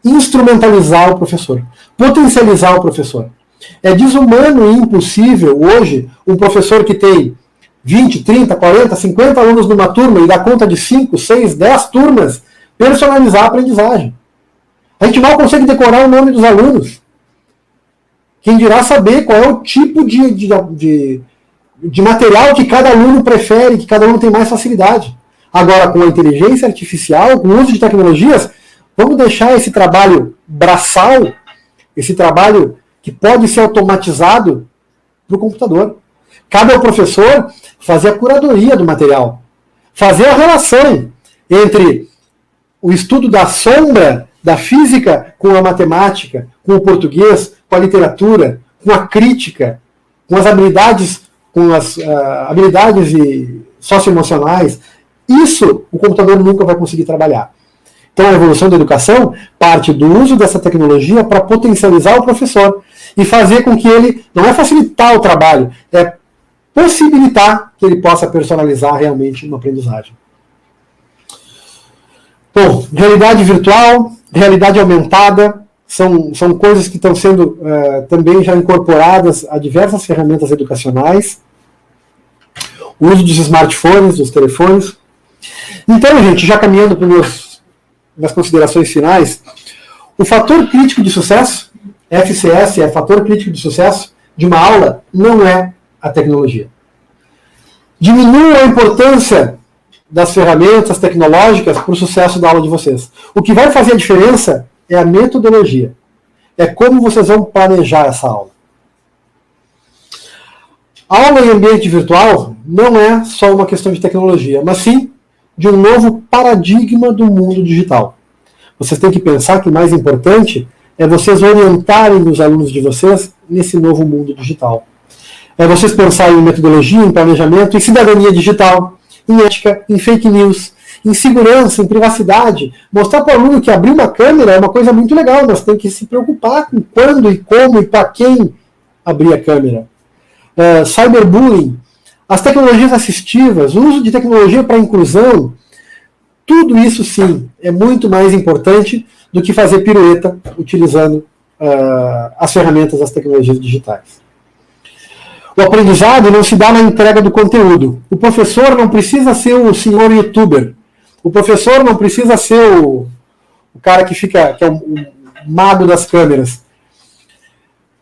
Speaker 1: instrumentalizar o professor, potencializar o professor. É desumano e impossível hoje um professor que tem 20, 30, 40, 50 alunos numa turma e dá conta de 5, 6, 10 turmas, personalizar a aprendizagem. A gente mal consegue decorar o nome dos alunos. Quem dirá saber qual é o tipo de material que cada aluno prefere, que cada aluno tem mais facilidade. Agora, com a inteligência artificial, com o uso de tecnologias, vamos deixar esse trabalho braçal, esse trabalho que pode ser automatizado para o computador. Cabe ao professor fazer a curadoria do material, fazer a relação entre o estudo da sombra da física com a matemática, com o português, com a literatura, com a crítica, com as habilidades, habilidades socioemocionais. Isso o computador nunca vai conseguir trabalhar. Então a evolução da educação parte do uso dessa tecnologia para potencializar o professor e fazer com que ele, não é facilitar o trabalho, é possibilitar que ele possa personalizar realmente uma aprendizagem. Bom, realidade virtual, realidade aumentada, são coisas que estão sendo também já incorporadas a diversas ferramentas educacionais. O uso dos smartphones, dos telefones. Então, gente, já caminhando para nas considerações finais, o fator crítico de sucesso, FCS é fator crítico de sucesso, de uma aula não é a tecnologia. Diminua a importância das ferramentas tecnológicas para o sucesso da aula de vocês. O que vai fazer a diferença é a metodologia. É como vocês vão planejar essa aula. A aula em ambiente virtual não é só uma questão de tecnologia, mas sim de um novo paradigma do mundo digital. Vocês têm que pensar que o mais importante é vocês orientarem os alunos de vocês nesse novo mundo digital. É vocês pensarem em metodologia, em planejamento, em cidadania digital, em ética, em fake news, em segurança, em privacidade. Mostrar para o aluno que abrir uma câmera é uma coisa muito legal, mas tem que se preocupar com quando e como e para quem abrir a câmera. Cyberbullying, as tecnologias assistivas, o uso de tecnologia para inclusão, tudo isso sim é muito mais importante do que fazer pirueta utilizando as ferramentas das tecnologias digitais. O aprendizado não se dá na entrega do conteúdo. O professor não precisa ser o senhor youtuber. O professor não precisa ser o cara que é o mago das câmeras.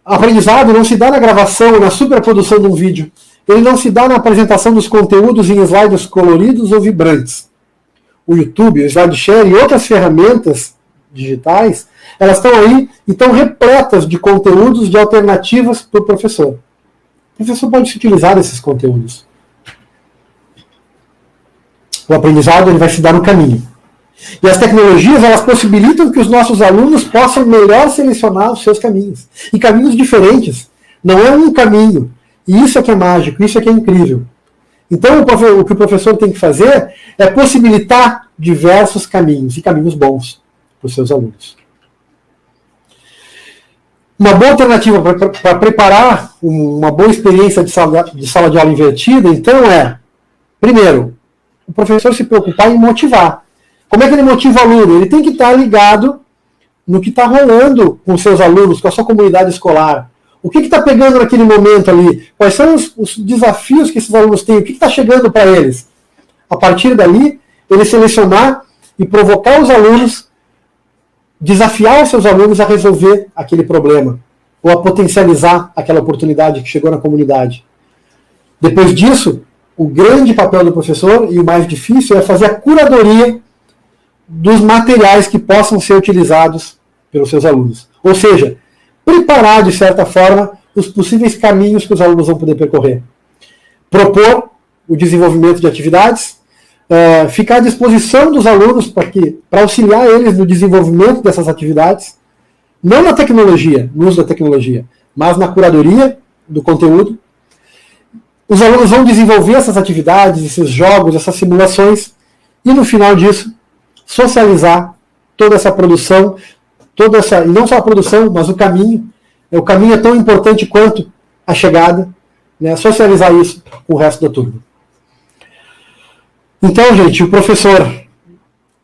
Speaker 1: O aprendizado não se dá na gravação, na superprodução de um vídeo. Ele não se dá na apresentação dos conteúdos em slides coloridos ou vibrantes. O YouTube, o SlideShare e outras ferramentas digitais, elas estão aí e estão repletas de conteúdos, de alternativas para o professor. O professor pode se utilizar desses conteúdos. O aprendizado ele vai se dar no caminho. E as tecnologias, elas possibilitam que os nossos alunos possam melhor selecionar os seus caminhos. E caminhos diferentes. Não é um caminho. E isso é que é mágico, isso é que é incrível. Então, o que o professor tem que fazer é possibilitar diversos caminhos, e caminhos bons para os seus alunos. Uma boa alternativa para preparar uma boa experiência de sala de aula invertida, então primeiro, o professor se preocupar em motivar. Como é que ele motiva o aluno? Ele tem que estar ligado no que está rolando com os seus alunos, com a sua comunidade escolar. O que está pegando naquele momento ali? Quais são os desafios que esses alunos têm? O que está chegando para eles? A partir dali, ele selecionar e provocar os alunos, desafiar os seus alunos a resolver aquele problema, ou a potencializar aquela oportunidade que chegou na comunidade. Depois disso, o grande papel do professor, e o mais difícil, é fazer a curadoria dos materiais que possam ser utilizados pelos seus alunos. Ou seja, preparar, de certa forma, os possíveis caminhos que os alunos vão poder percorrer. Propor o desenvolvimento de atividades, ficar à disposição dos alunos para auxiliar eles no desenvolvimento dessas atividades, não na tecnologia, no uso da tecnologia, mas na curadoria do conteúdo. Os alunos vão desenvolver essas atividades, esses jogos, essas simulações, e no final disso, socializar toda essa produção, e não só a produção, mas o caminho. O caminho é tão importante quanto a chegada, né? Socializar isso com o resto da turma. Então, gente, o professor,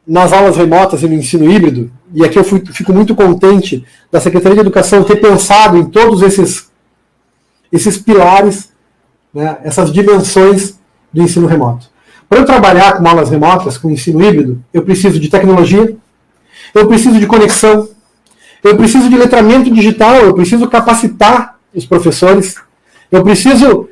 Speaker 1: nas aulas remotas e no ensino híbrido, e aqui eu fico muito contente da Secretaria de Educação ter pensado em todos esses pilares, né, essas dimensões do ensino remoto. Para eu trabalhar com aulas remotas, com ensino híbrido, eu preciso de tecnologia, eu preciso de conexão, eu preciso de letramento digital, eu preciso capacitar os professores, eu preciso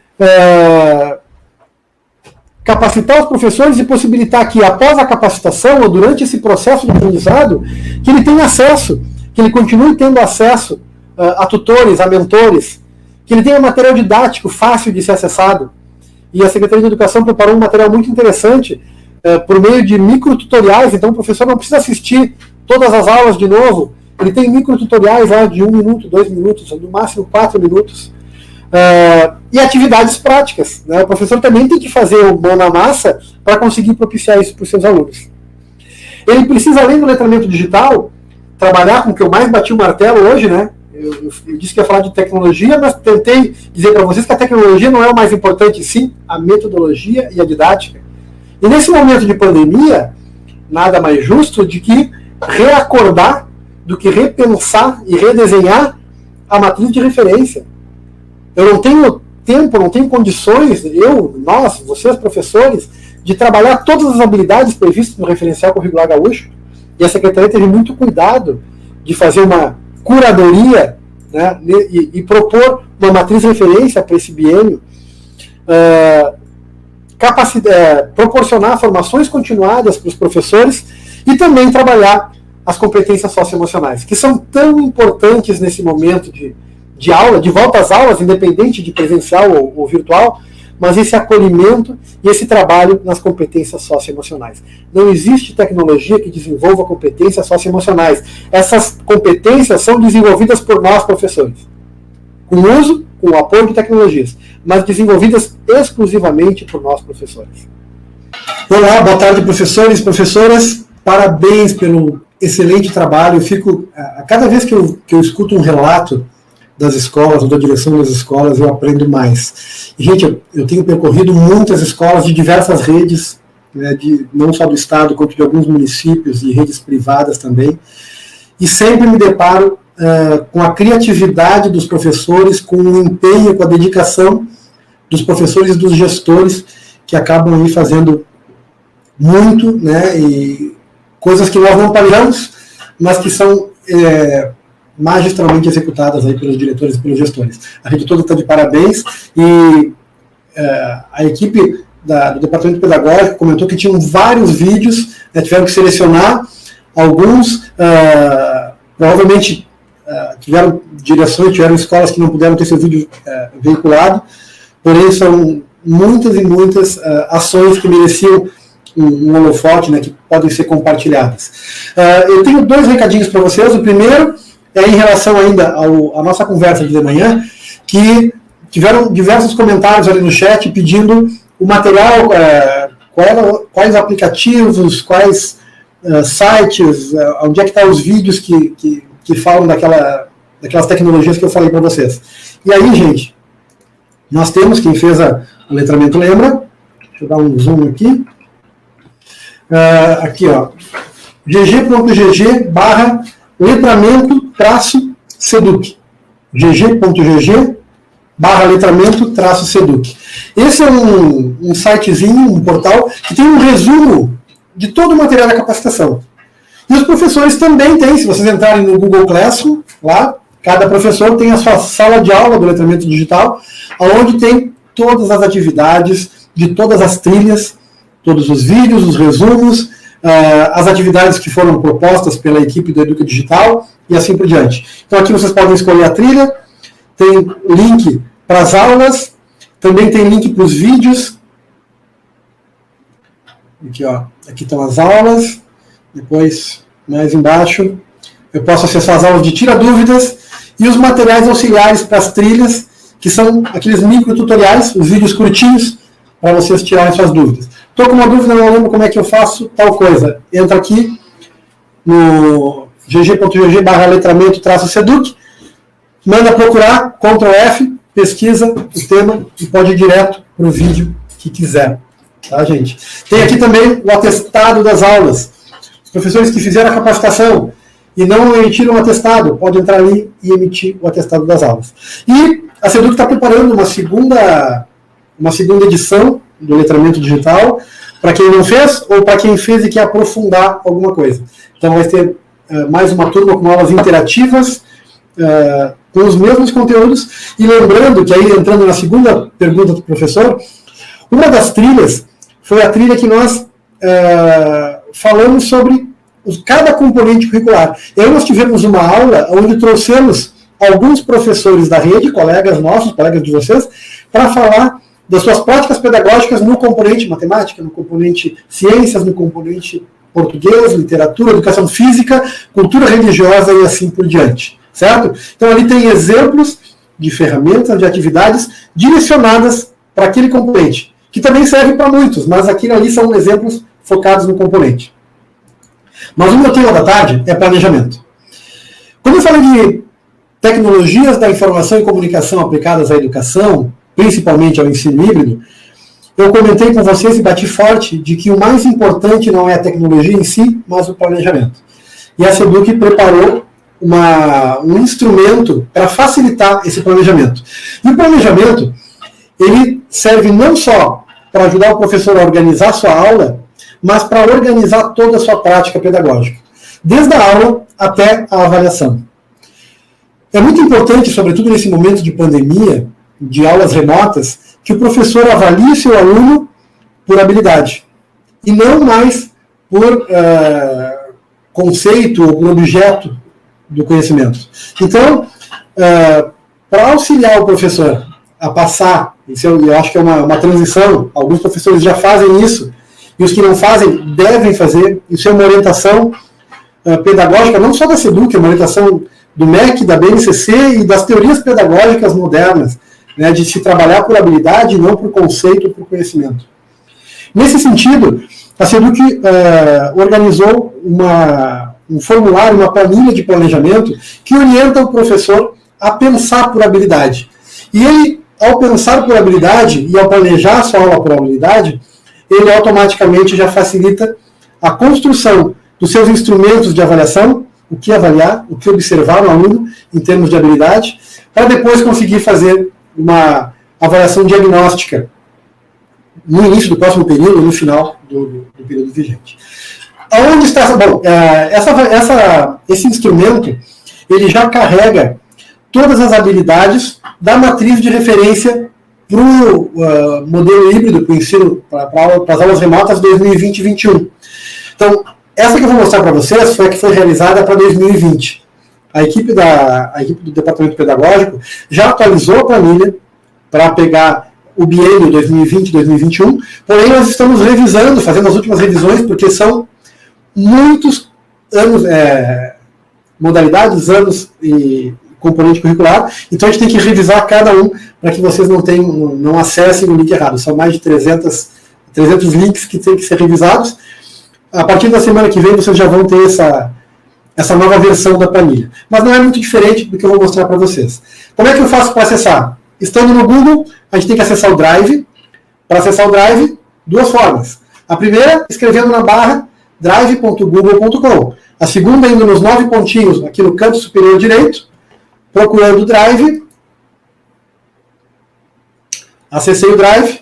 Speaker 1: capacitar os professores e possibilitar que, após a capacitação, ou durante esse processo de aprendizado, que ele tenha acesso, que ele continue tendo acesso a tutores, a mentores, que ele tenha material didático fácil de ser acessado. E a Secretaria de Educação preparou um material muito interessante por meio de microtutoriais, então o professor não precisa assistir todas as aulas de novo, ele tem microtutoriais de 1 minuto, 2 minutos, no máximo 4 minutos. E atividades práticas, né? O professor também tem que fazer o mão na massa para conseguir propiciar isso para os seus alunos. Ele precisa, além do letramento digital, trabalhar com o que eu mais bati o martelo hoje, né? Eu disse que ia falar de tecnologia, mas tentei dizer para vocês que a tecnologia não é o mais importante, sim, a metodologia e a didática. E nesse momento de pandemia, nada mais justo de que reacordar, do que repensar e redesenhar a matriz de referência. Eu não tenho tempo, não tenho condições, nós, vocês, professores, de trabalhar todas as habilidades previstas no referencial curricular gaúcho. E a Secretaria teve muito cuidado de fazer uma curadoria né, e propor uma matriz de referência para esse biênio, proporcionar formações continuadas para os professores e também trabalhar as competências socioemocionais, que são tão importantes nesse momento de aula, de volta às aulas, independente de presencial ou virtual, mas esse acolhimento e esse trabalho nas competências socioemocionais. Não existe tecnologia que desenvolva competências socioemocionais. Essas competências são desenvolvidas por nós, professores, com o uso, com o apoio de tecnologias, mas desenvolvidas exclusivamente por nós, professores. Olá, boa tarde, professores e professoras. Parabéns pelo excelente trabalho. Eu fico, a cada vez que eu escuto um relato das escolas, ou da direção das escolas, eu aprendo mais. E, gente, eu tenho percorrido muitas escolas de diversas redes, né, não só do estado, quanto de alguns municípios e redes privadas também, e sempre me deparo com a criatividade dos professores, com o empenho, com a dedicação dos professores e dos gestores, que acabam aí fazendo muito, né, e coisas que nós não planejamos, mas que são magistralmente executadas aí pelos diretores e pelos gestores. A gente toda está de parabéns, e a equipe do departamento pedagógico comentou que tinham vários vídeos, né, tiveram que selecionar alguns, provavelmente tiveram direções, tiveram escolas que não puderam ter seu vídeo veiculado, porém são muitas e muitas ações que mereciam um holofote, né, que podem ser compartilhadas. Eu tenho dois recadinhos para vocês. O primeiro é em relação ainda à nossa conversa de manhã, que tiveram diversos comentários ali no chat pedindo o material, quais aplicativos, quais sites, onde é que estão os vídeos que falam daquelas tecnologias que eu falei para vocês. E aí, gente, nós temos, quem fez o letramento lembra, deixa eu dar um zoom aqui, aqui, ó, gg.gg/letramento-seduc, gg.gg/letramento-seduc. Esse é um sitezinho, um portal, que tem um resumo de todo o material da capacitação. E os professores também têm, se vocês entrarem no Google Classroom, lá, cada professor tem a sua sala de aula do letramento digital, onde tem todas as atividades de todas as trilhas, todos os vídeos, os resumos, as atividades que foram propostas pela equipe do Educa Digital e assim por diante. Então aqui vocês podem escolher a trilha, tem link para as aulas, também tem link para os vídeos. Aqui, ó, aqui estão as aulas, depois mais embaixo eu posso acessar as aulas de tira dúvidas e os materiais auxiliares para as trilhas, que são aqueles micro tutoriais, os vídeos curtinhos, para vocês tirarem suas dúvidas. Estou com uma dúvida, não lembro como é que eu faço tal coisa. Entra aqui no gg.gg/letramento-seduc, manda procurar, Ctrl F, pesquisa o tema e pode ir direto para o vídeo que quiser. Tá, gente? Tem aqui também o atestado das aulas. Os professores que fizeram a capacitação e não emitiram o atestado, podem entrar ali e emitir o atestado das aulas. E a Seduc está preparando uma segunda edição do letramento digital, para quem não fez, ou para quem fez e quer aprofundar alguma coisa. Então vai ter mais uma turma com aulas interativas, com os mesmos conteúdos, e lembrando que aí, entrando na segunda pergunta do professor, uma das trilhas foi a trilha que nós falamos sobre cada componente curricular. E aí nós tivemos uma aula onde trouxemos alguns professores da rede, colegas nossos, colegas de vocês, para falar das suas práticas pedagógicas no componente matemática, no componente ciências, no componente português, literatura, educação física, cultura religiosa e assim por diante, certo? Então ali tem exemplos de ferramentas, de atividades direcionadas para aquele componente, que também serve para muitos, mas aquilo ali são exemplos focados no componente. Mas o meu tema da tarde é planejamento. Quando eu falei de tecnologias da informação e comunicação aplicadas à educação, principalmente ao ensino híbrido, eu comentei com vocês e bati forte de que o mais importante não é a tecnologia em si, mas o planejamento. E a Seduc preparou um instrumento para facilitar esse planejamento. E o planejamento, ele serve não só para ajudar o professor a organizar a sua aula, mas para organizar toda a sua prática pedagógica, desde a aula até a avaliação. É muito importante, sobretudo nesse momento de pandemia, de aulas remotas, que o professor avalie seu aluno por habilidade, e não mais por conceito ou por objeto do conhecimento. Então, para auxiliar o professor a passar, eu acho que é uma transição, alguns professores já fazem isso, e os que não fazem devem fazer, isso é uma orientação pedagógica, não só da SEDUC, é uma orientação do MEC, da BNCC e das teorias pedagógicas modernas, né, de se trabalhar por habilidade e não por conceito ou por conhecimento. Nesse sentido, a SEDUC organizou um formulário, uma planilha de planejamento que orienta o professor a pensar por habilidade. E ele, ao pensar por habilidade e ao planejar a sua aula por habilidade, ele automaticamente já facilita a construção dos seus instrumentos de avaliação, o que avaliar, o que observar no aluno em termos de habilidade, para depois conseguir fazer uma avaliação diagnóstica no início do próximo período, no final do período vigente. Aonde está? Bom, esse instrumento ele já carrega todas as habilidades da matriz de referência para o modelo híbrido, para o ensino, para as aulas remotas 2020 e 2021. Então, essa que eu vou mostrar para vocês foi a que foi realizada para 2020. A equipe do Departamento Pedagógico já atualizou a planilha para pegar o biênio 2020 e 2021, porém nós estamos revisando, fazendo as últimas revisões, porque são muitos anos, modalidades, anos e componente curricular, então a gente tem que revisar cada um para que vocês não acessem o link errado. São mais de 300 links que têm que ser revisados. A partir da semana que vem vocês já vão ter essa nova versão da planilha. Mas não é muito diferente do que eu vou mostrar para vocês. Como é que eu faço para acessar? Estando no Google, a gente tem que acessar o Drive. Para acessar o Drive, duas formas. A primeira, escrevendo na barra drive.google.com. A segunda, indo nos 9 pontinhos aqui no canto superior direito, procurando o Drive. Acessei o Drive.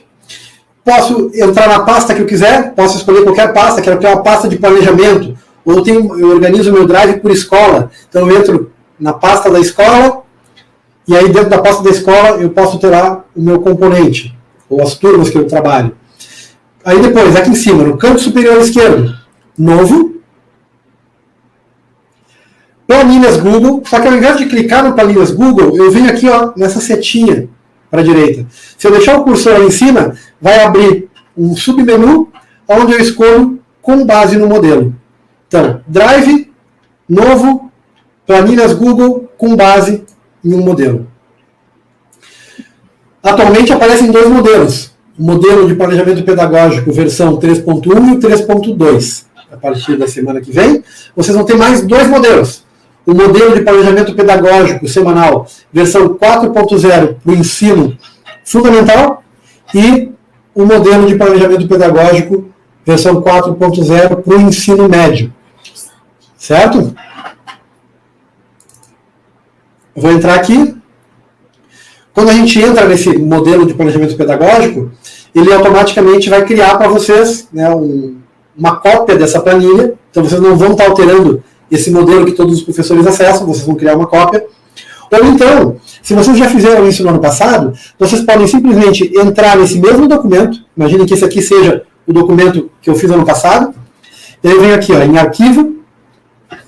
Speaker 1: Posso entrar na pasta que eu quiser, posso escolher qualquer pasta, quero ter uma pasta de planejamento, ou eu organizo o meu Drive por escola. Então eu entro na pasta da escola, e aí dentro da pasta da escola eu posso ter lá o meu componente, ou as turmas que eu trabalho. Aí depois, aqui em cima, no canto superior esquerdo, novo, planilhas Google, só que ao invés de clicar no planilhas Google, eu venho aqui nessa setinha para a direita. Se eu deixar o cursor ali em cima, vai abrir um submenu onde eu escolho com base no modelo. Então, Drive, novo, planilhas Google com base em um modelo. Atualmente aparecem dois modelos. O modelo de planejamento pedagógico versão 3.1 e 3.2. A partir da semana que vem, vocês vão ter mais dois modelos. O modelo de planejamento pedagógico semanal, versão 4.0 para o ensino fundamental, e o modelo de planejamento pedagógico, versão 4.0 para o ensino médio. Certo? Eu vou entrar aqui. Quando a gente entra nesse modelo de planejamento pedagógico, ele automaticamente vai criar para vocês, né, uma cópia dessa planilha. Então vocês não vão estar alterando esse modelo que todos os professores acessam, vocês vão criar uma cópia. Ou então, se vocês já fizeram isso no ano passado, vocês podem simplesmente entrar nesse mesmo documento. Imaginem que esse aqui seja o documento que eu fiz ano passado. E aí eu venho aqui em arquivo,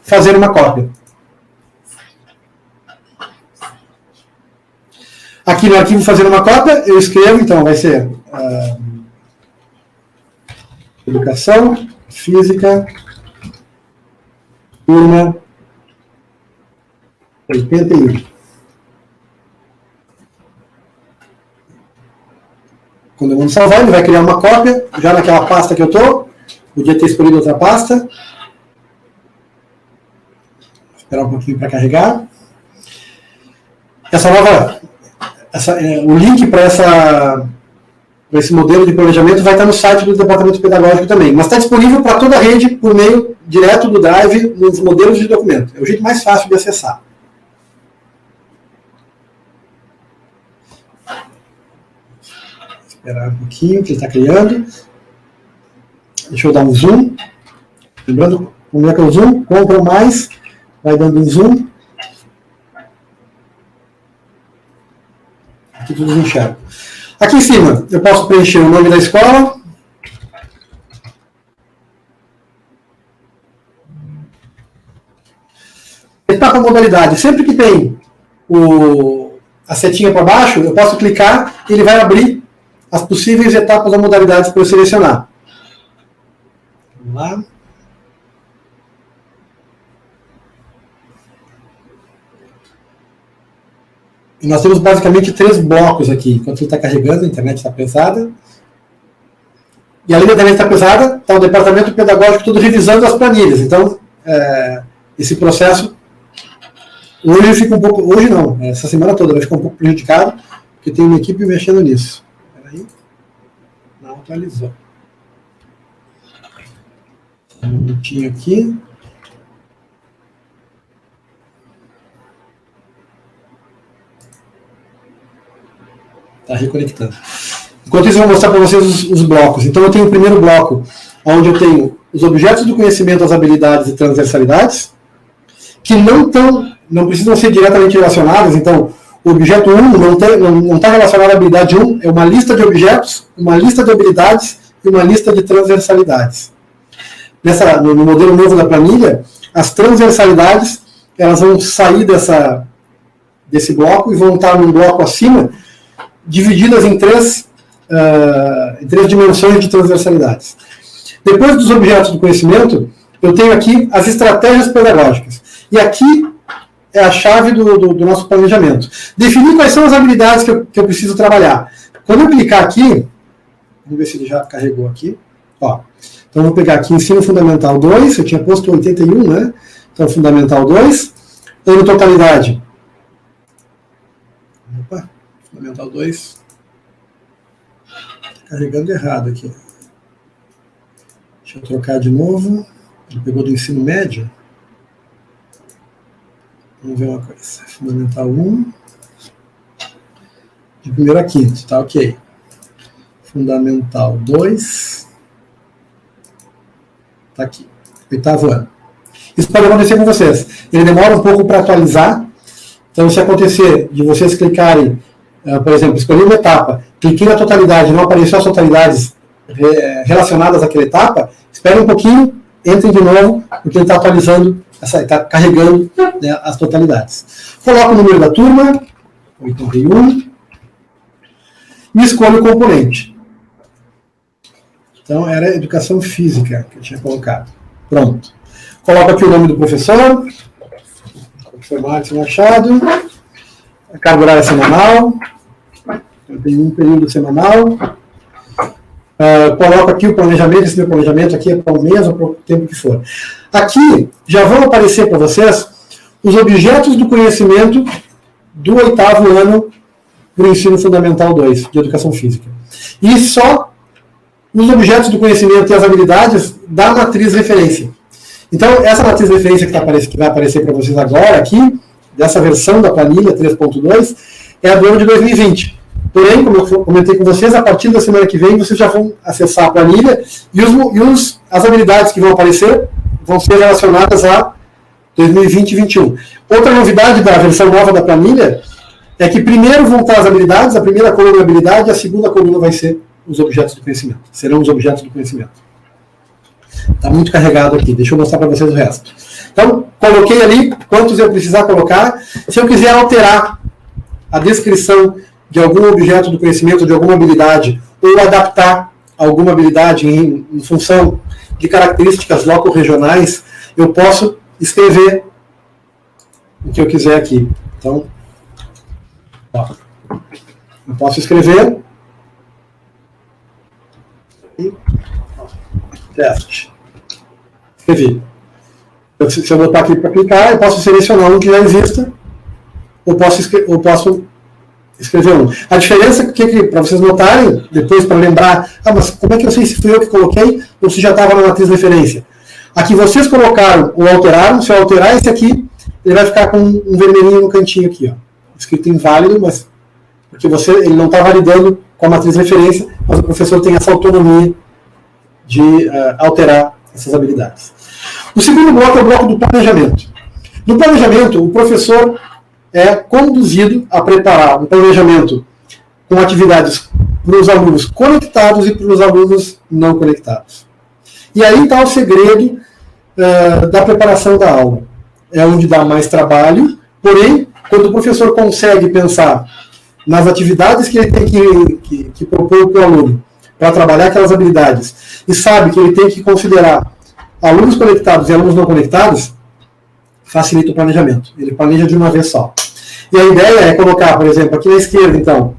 Speaker 1: fazer uma cópia. Aqui no arquivo fazer uma cópia, eu escrevo, então vai ser Educação Física, turma 81. Quando eu vou salvar, ele vai criar uma cópia, já naquela pasta que eu estou. Podia ter escolhido outra pasta. Vou esperar um pouquinho para carregar. O link para esse modelo de planejamento vai estar no site do Departamento Pedagógico também. Mas está disponível para toda a rede por meio direto do Drive nos modelos de documento. É o jeito mais fácil de acessar. Esperar um pouquinho que ele está criando. Deixa eu dar um zoom. Lembrando, como é que é o zoom? Compra mais, vai dando um zoom. aqui todos enxergam. Aqui em cima, eu posso preencher o nome da escola. Etapa modalidade. Sempre que tem a setinha para baixo, eu posso clicar e ele vai abrir as possíveis etapas ou modalidades para eu selecionar. Vamos lá. E nós temos basicamente 3 blocos aqui. Enquanto ele está carregando, a internet está pesada. E além da internet estar pesada, está o departamento pedagógico todo revisando as planilhas. Então, esse processo, hoje fica um pouco, hoje não, essa semana toda vai ficar um pouco prejudicado, porque tem uma equipe mexendo nisso. Espera aí. Não atualizou. Um minutinho aqui. Está reconectando. Enquanto isso, eu vou mostrar para vocês os blocos. Então, eu tenho o primeiro bloco, onde eu tenho os objetos do conhecimento, as habilidades e transversalidades, que não precisam ser diretamente relacionadas. Então, o objeto 1 não está relacionado à habilidade 1, é uma lista de objetos, uma lista de habilidades e uma lista de transversalidades. No modelo novo da planilha, as transversalidades elas vão sair desse bloco e vão estar num bloco acima, divididas em três dimensões de transversalidades. Depois dos objetos do conhecimento, eu tenho aqui as estratégias pedagógicas. E aqui é a chave do nosso planejamento. Definir quais são as habilidades que eu preciso trabalhar. Quando eu clicar aqui, vamos ver se ele já carregou aqui. Ó, então eu vou pegar aqui Ensino Fundamental 2, eu tinha posto 81, né? Então Fundamental 2, ano totalidade. Opa, Fundamental 2. Carregando errado aqui. Deixa eu trocar de novo. Ele pegou do ensino médio. Vamos ver uma coisa. Fundamental 1. De primeiro a quinto, tá ok. Fundamental 2. Tá aqui. 8º ano. Isso pode acontecer com vocês. Ele demora um pouco para atualizar. Então, se acontecer de vocês clicarem, por exemplo, escolher uma etapa, cliquei na totalidade, não apareceu as totalidades relacionadas àquela etapa, espere um pouquinho, entrem de novo, porque ele está atualizando, está carregando, né, as totalidades. Coloco o número da turma, 81, e escolho o componente. Então, era educação física que eu tinha colocado. Pronto. Coloco aqui o nome do professor, professor Márcio Machado, a carga horária semanal, eu tenho um período semanal, coloco aqui o planejamento, esse meu planejamento aqui é para um mês ou para o tempo que for. Aqui já vão aparecer para vocês os objetos do conhecimento do 8º ano do Ensino Fundamental 2, de Educação Física. E só os objetos do conhecimento e as habilidades da matriz referência. Então, essa matriz referência que vai aparecer para vocês agora, aqui, dessa versão da planilha 3.2, é a do ano de 2020. Porém, como eu comentei com vocês, a partir da semana que vem, vocês já vão acessar a planilha e as habilidades que vão aparecer vão ser relacionadas a 2020 e 2021. Outra novidade da versão nova da planilha é que primeiro vão estar as habilidades, a primeira coluna é habilidade e a segunda coluna vai ser os objetos do conhecimento. Serão os objetos do conhecimento. Está muito carregado aqui, deixa eu mostrar para vocês o resto. Então, coloquei ali quantos eu precisar colocar. Se eu quiser alterar a descrição de algum objeto do conhecimento, de alguma habilidade, ou adaptar alguma habilidade em função de características loco-regionais, eu posso escrever o que eu quiser aqui. Então, ó, eu posso escrever e teste. Escrevi. Se eu botar aqui para clicar, eu posso selecionar um que já exista, ou posso escrever um. A diferença, para vocês notarem, depois para lembrar, mas como é que eu sei se fui eu que coloquei ou se já estava na matriz de referência? Aqui vocês colocaram ou alteraram, se eu alterar esse aqui, ele vai ficar com um vermelhinho no cantinho aqui, ó, escrito inválido, mas porque ele não está validando com a matriz de referência, mas o professor tem essa autonomia de alterar essas habilidades. O segundo bloco é o bloco do planejamento. No planejamento, o professor é conduzido a preparar um planejamento com atividades para os alunos conectados e para os alunos não conectados. E aí está o segredo da preparação da aula. É onde dá mais trabalho, porém, quando o professor consegue pensar nas atividades que ele tem que propor para o aluno, para trabalhar aquelas habilidades, e sabe que ele tem que considerar alunos conectados e alunos não conectados, facilita o planejamento. Ele planeja de uma vez só. E a ideia é colocar, por exemplo, aqui na esquerda, então,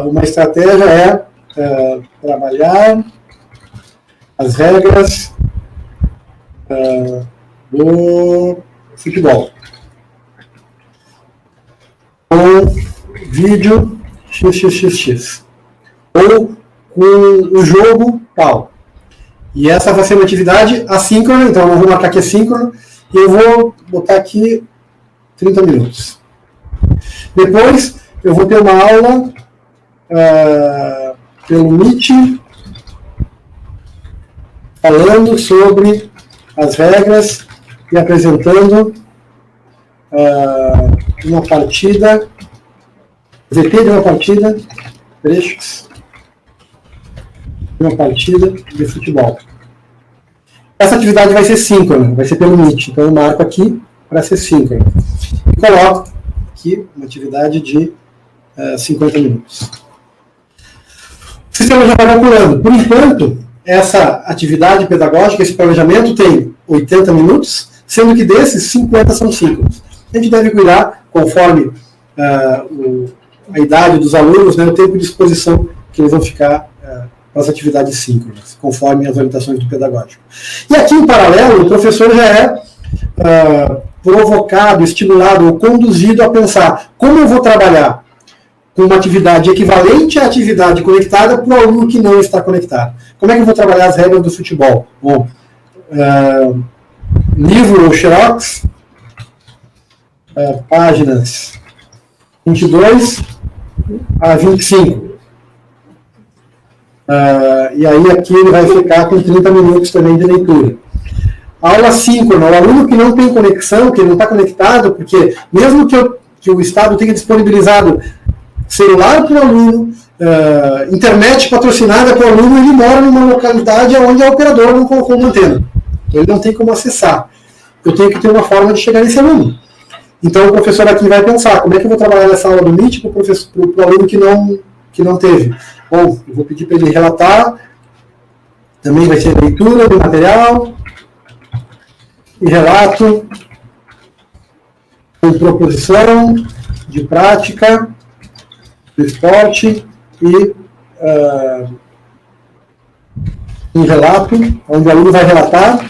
Speaker 1: uma estratégia é trabalhar as regras do futebol. Com vídeo XXXX. Ou com o jogo tal. E essa vai ser uma atividade assíncrona, então eu vou marcar aqui assíncrona e eu vou botar aqui 30 minutos. Depois eu vou ter uma aula pelo Meet falando sobre as regras e apresentando uma partida, VT de uma partida, trechos de uma partida de futebol. Essa atividade vai ser síncrona, vai ser pelo Meet, então eu marco aqui para ser síncrona. E coloco aqui uma atividade de 50 minutos. O sistema já está calculando. Por enquanto, essa atividade pedagógica, esse planejamento tem 80 minutos, sendo que desses, 50 são síncronos. A gente deve cuidar, conforme a idade dos alunos, né, o tempo de exposição que eles vão ficar para as atividades síncronas, conforme as orientações do pedagógico. E aqui, em paralelo, o professor já é provocado, estimulado ou conduzido a pensar como eu vou trabalhar com uma atividade equivalente à atividade conectada para o aluno que não está conectado. Como é que eu vou trabalhar as regras do futebol? Bom, livro ou xerox, páginas 22 a 25. E aí aqui ele vai ficar com 30 minutos também de leitura. A aula síncrona, o aluno que não tem conexão, que não está conectado, porque mesmo que o Estado tenha disponibilizado celular para o aluno, internet patrocinada para o aluno, ele mora numa localidade onde a operadora não colocou uma antena. Ele não tem como acessar. Eu tenho que ter uma forma de chegar nesse aluno. Então o professor aqui vai pensar, como é que eu vou trabalhar nessa aula do Meet para o aluno que não teve? Bom, eu vou pedir para ele relatar, também vai ser leitura do material, e relato, com proposição de prática, do esporte e um relato, onde o aluno vai relatar,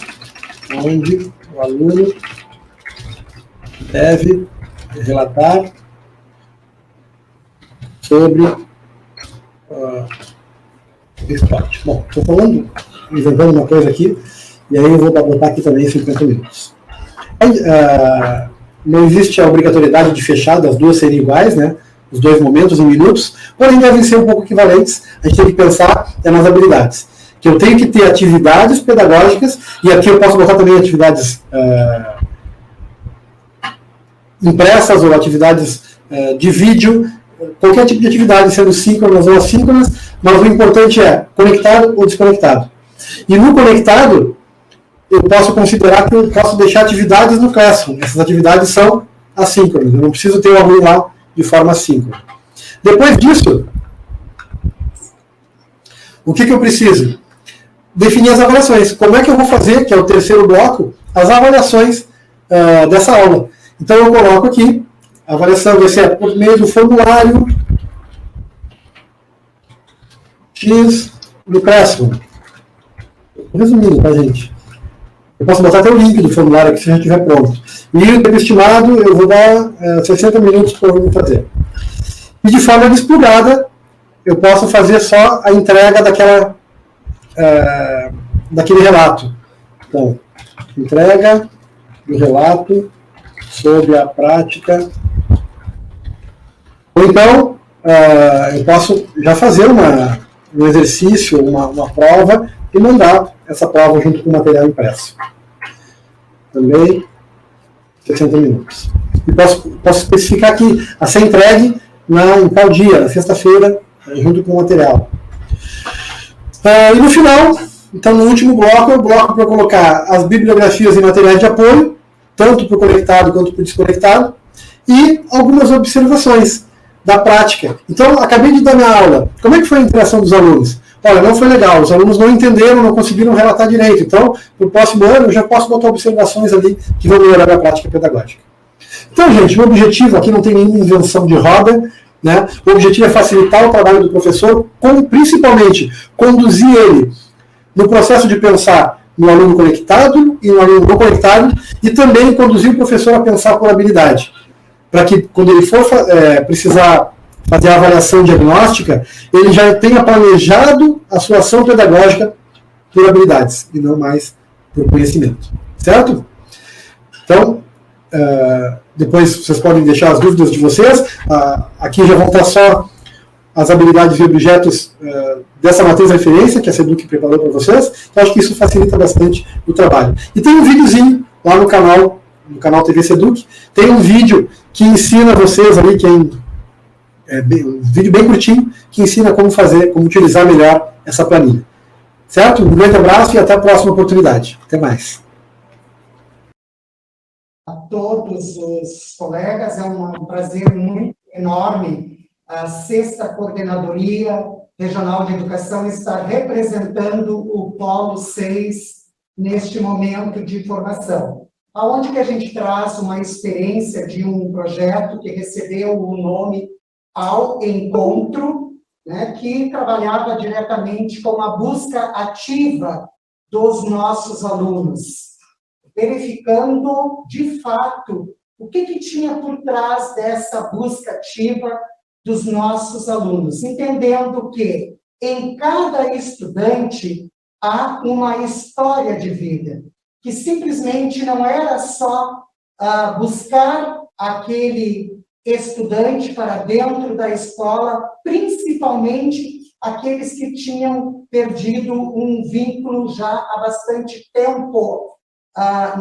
Speaker 1: onde o aluno deve relatar sobre esporte. Bom, estou falando, inventando uma coisa aqui, e aí eu vou botar aqui também 50 minutos. Não existe a obrigatoriedade de fechar das duas serem iguais, né? Os dois momentos em minutos, porém devem ser um pouco equivalentes. A gente tem que pensar nas habilidades. Que eu tenho que ter atividades pedagógicas, e aqui eu posso botar também atividades impressas ou atividades de vídeo, qualquer tipo de atividade, sendo síncronas ou assíncronas, mas o importante é conectado ou desconectado. E no conectado, eu posso considerar que eu posso deixar atividades no Classroom. Essas atividades são assíncronas, eu não preciso ter o aluno lá de forma assíncrona. Depois disso, o que eu preciso? Definir as avaliações. Como é que eu vou fazer, que é o terceiro bloco, as avaliações dessa aula? Então eu coloco aqui, a avaliação vai ser por meio do formulário X do Classroom. Resumindo, tá, gente? Eu posso botar até o link do formulário aqui se já estiver pronto. E o tempo estimado, eu vou dar 60 minutos para eu fazer. E de forma desplugada, eu posso fazer só a entrega daquele relato. Então, entrega do relato sobre a prática. Ou então, eu posso já fazer um exercício, uma prova, e mandar essa prova junto com o material impresso. Também 60 minutos. E posso especificar aqui a ser entregue em tal dia, na sexta-feira, junto com o material. E no final, então no último bloco, é o bloco para colocar as bibliografias e materiais de apoio, tanto para o conectado quanto para o desconectado, e algumas observações da prática. Então, acabei de dar minha aula. Como é que foi a interação dos alunos? Olha, não foi legal, os alunos não entenderam, não conseguiram relatar direito. Então, no próximo ano, eu já posso botar observações ali que vão melhorar a prática pedagógica. Então, gente, o objetivo aqui não tem nenhuma invenção de roda, né? O objetivo é facilitar o trabalho do professor, principalmente conduzir ele no processo de pensar no aluno conectado e no aluno não conectado, e também conduzir o professor a pensar por habilidade, para que, quando ele for precisar fazer a avaliação diagnóstica, ele já tenha planejado a sua ação pedagógica por habilidades, e não mais por conhecimento. Certo? Então, depois vocês podem deixar as dúvidas de vocês. Aqui já vão estar só as habilidades e objetos dessa matriz de referência que a Seduc preparou para vocês. Então, acho que isso facilita bastante o trabalho. E tem um videozinho lá no canal TV Seduc, tem um vídeo que ensina vocês ali, um vídeo bem curtinho, que ensina como utilizar melhor essa planilha. Certo? Um grande abraço e até a próxima oportunidade. Até mais.
Speaker 2: A todos os colegas, é um prazer muito enorme a 6ª Coordenadoria Regional de Educação estar representando o Polo 6 neste momento de formação, aonde que a gente traz uma experiência de um projeto que recebeu o nome Ao Encontro, né, que trabalhava diretamente com a busca ativa dos nossos alunos, verificando, de fato, o que tinha por trás dessa busca ativa dos nossos alunos, entendendo que em cada estudante há uma história de vida, que simplesmente não era só buscar aquele estudante para dentro da escola, principalmente aqueles que tinham perdido um vínculo já há bastante tempo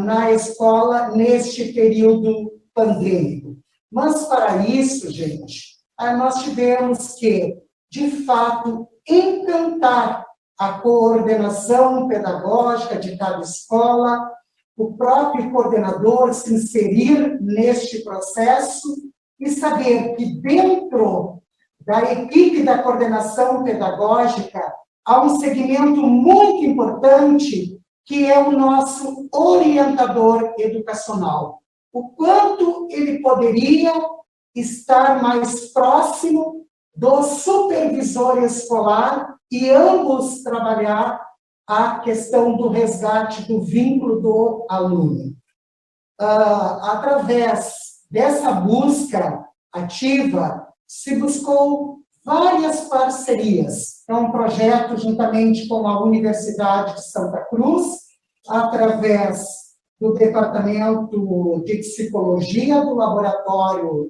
Speaker 2: na escola, neste período pandêmico. Mas, para isso, gente, nós tivemos que, de fato, encantar a coordenação pedagógica de cada escola, o próprio coordenador se inserir neste processo e saber que dentro da equipe da coordenação pedagógica há um segmento muito importante que é o nosso orientador educacional. O quanto ele poderia estar mais próximo do supervisor escolar e ambos trabalhar a questão do resgate do vínculo do aluno. Através dessa busca ativa, se buscou várias parcerias. É um projeto juntamente com a Universidade de Santa Cruz, através do Departamento de Psicologia do Laboratório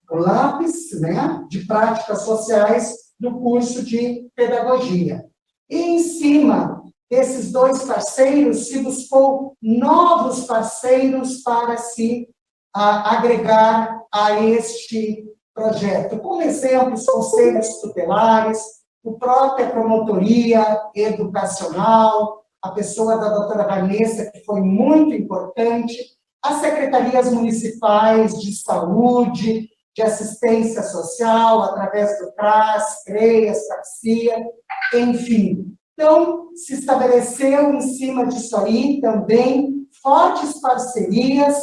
Speaker 2: LAPES, né, de Práticas Sociais do curso de Pedagogia. E, em cima desses dois parceiros, se buscou novos parceiros para se agregar a este projeto. Como exemplo, os conselhos tutelares, a própria promotoria educacional, a pessoa da doutora Vanessa, que foi muito importante, as secretarias municipais de saúde, de assistência social, através do CRAS, CREAS, CAPCIA, enfim. Então, se estabeleceu em cima disso aí também fortes parcerias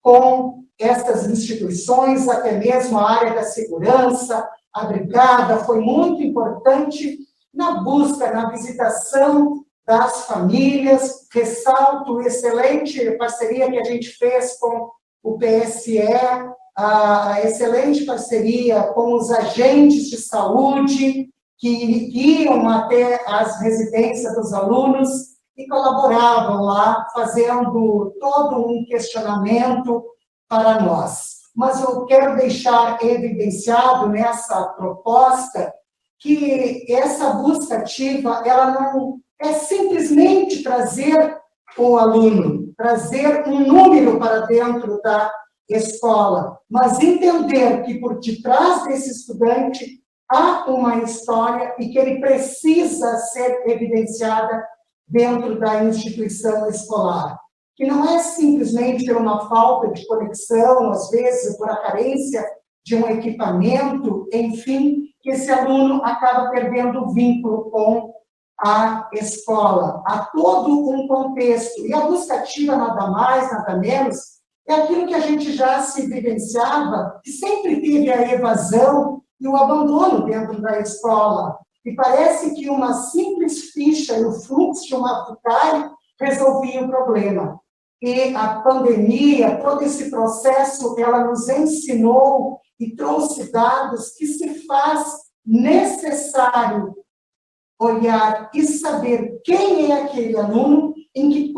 Speaker 2: com essas instituições, até mesmo a área da segurança, a brigada, foi muito importante na busca, na visitação das famílias. Ressalto a excelente parceria que a gente fez com o PSE, a excelente parceria com os agentes de saúde, que iam até as residências dos alunos e colaboravam lá, fazendo todo um questionamento para nós. Mas eu quero deixar evidenciado nessa proposta que essa busca ativa, ela não é simplesmente trazer o aluno, trazer um número para dentro da escola, mas entender que por detrás desse estudante há uma história e que ele precisa ser evidenciada dentro da instituição escolar, que não é simplesmente por uma falta de conexão, às vezes por a carência de um equipamento, enfim, que esse aluno acaba perdendo o vínculo com a escola. Há todo um contexto, e a busca ativa nada mais, nada menos, é aquilo que a gente já se vivenciava, que sempre teve a evasão e o abandono dentro da escola. E parece que uma simples ficha e o fluxo de uma FUCAI resolvia o problema. E a pandemia, todo esse processo, ela nos ensinou e trouxe dados que se faz necessário olhar e saber quem é aquele aluno, em que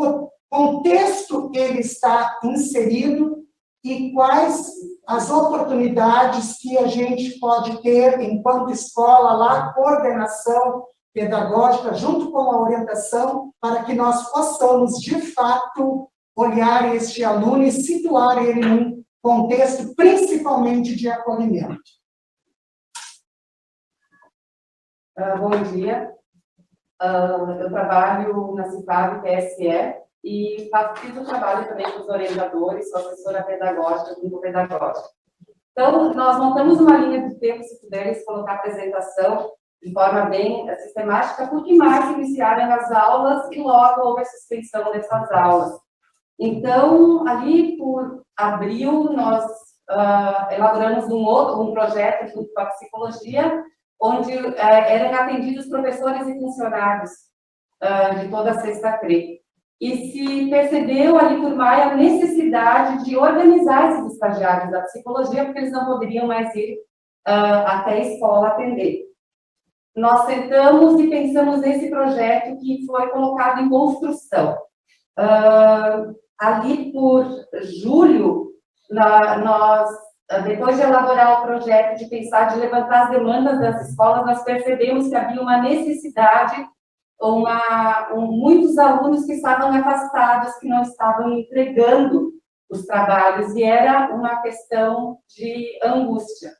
Speaker 2: contexto ele está inserido e quais as oportunidades que a gente pode ter enquanto escola lá, coordenação pedagógica, junto com a orientação, para que nós possamos, de fato, olhar este aluno e situar ele num contexto, principalmente de acolhimento.
Speaker 3: Bom dia. Eu trabalho na CIFAB PSE e fiz o trabalho também com os orientadores, sou assessora pedagógica, grupo pedagógico. Então, nós montamos uma linha de tempo, se puderes colocar a apresentação de forma bem sistemática, porque mais iniciaram as aulas e logo houve a suspensão dessas aulas. Então, ali por abril, nós elaboramos um projeto junto com a psicologia, onde eram atendidos professores e funcionários de toda a sexta-feira. E se percebeu ali por maio a necessidade de organizar esses estagiários da psicologia, porque eles não poderiam mais ir até a escola atender. Nós sentamos e pensamos nesse projeto que foi colocado em construção. Ali por julho, nós, depois de elaborar o projeto, de pensar, de levantar as demandas das escolas, nós percebemos que havia uma necessidade, muitos alunos que estavam afastados, que não estavam entregando os trabalhos, e era uma questão de angústia.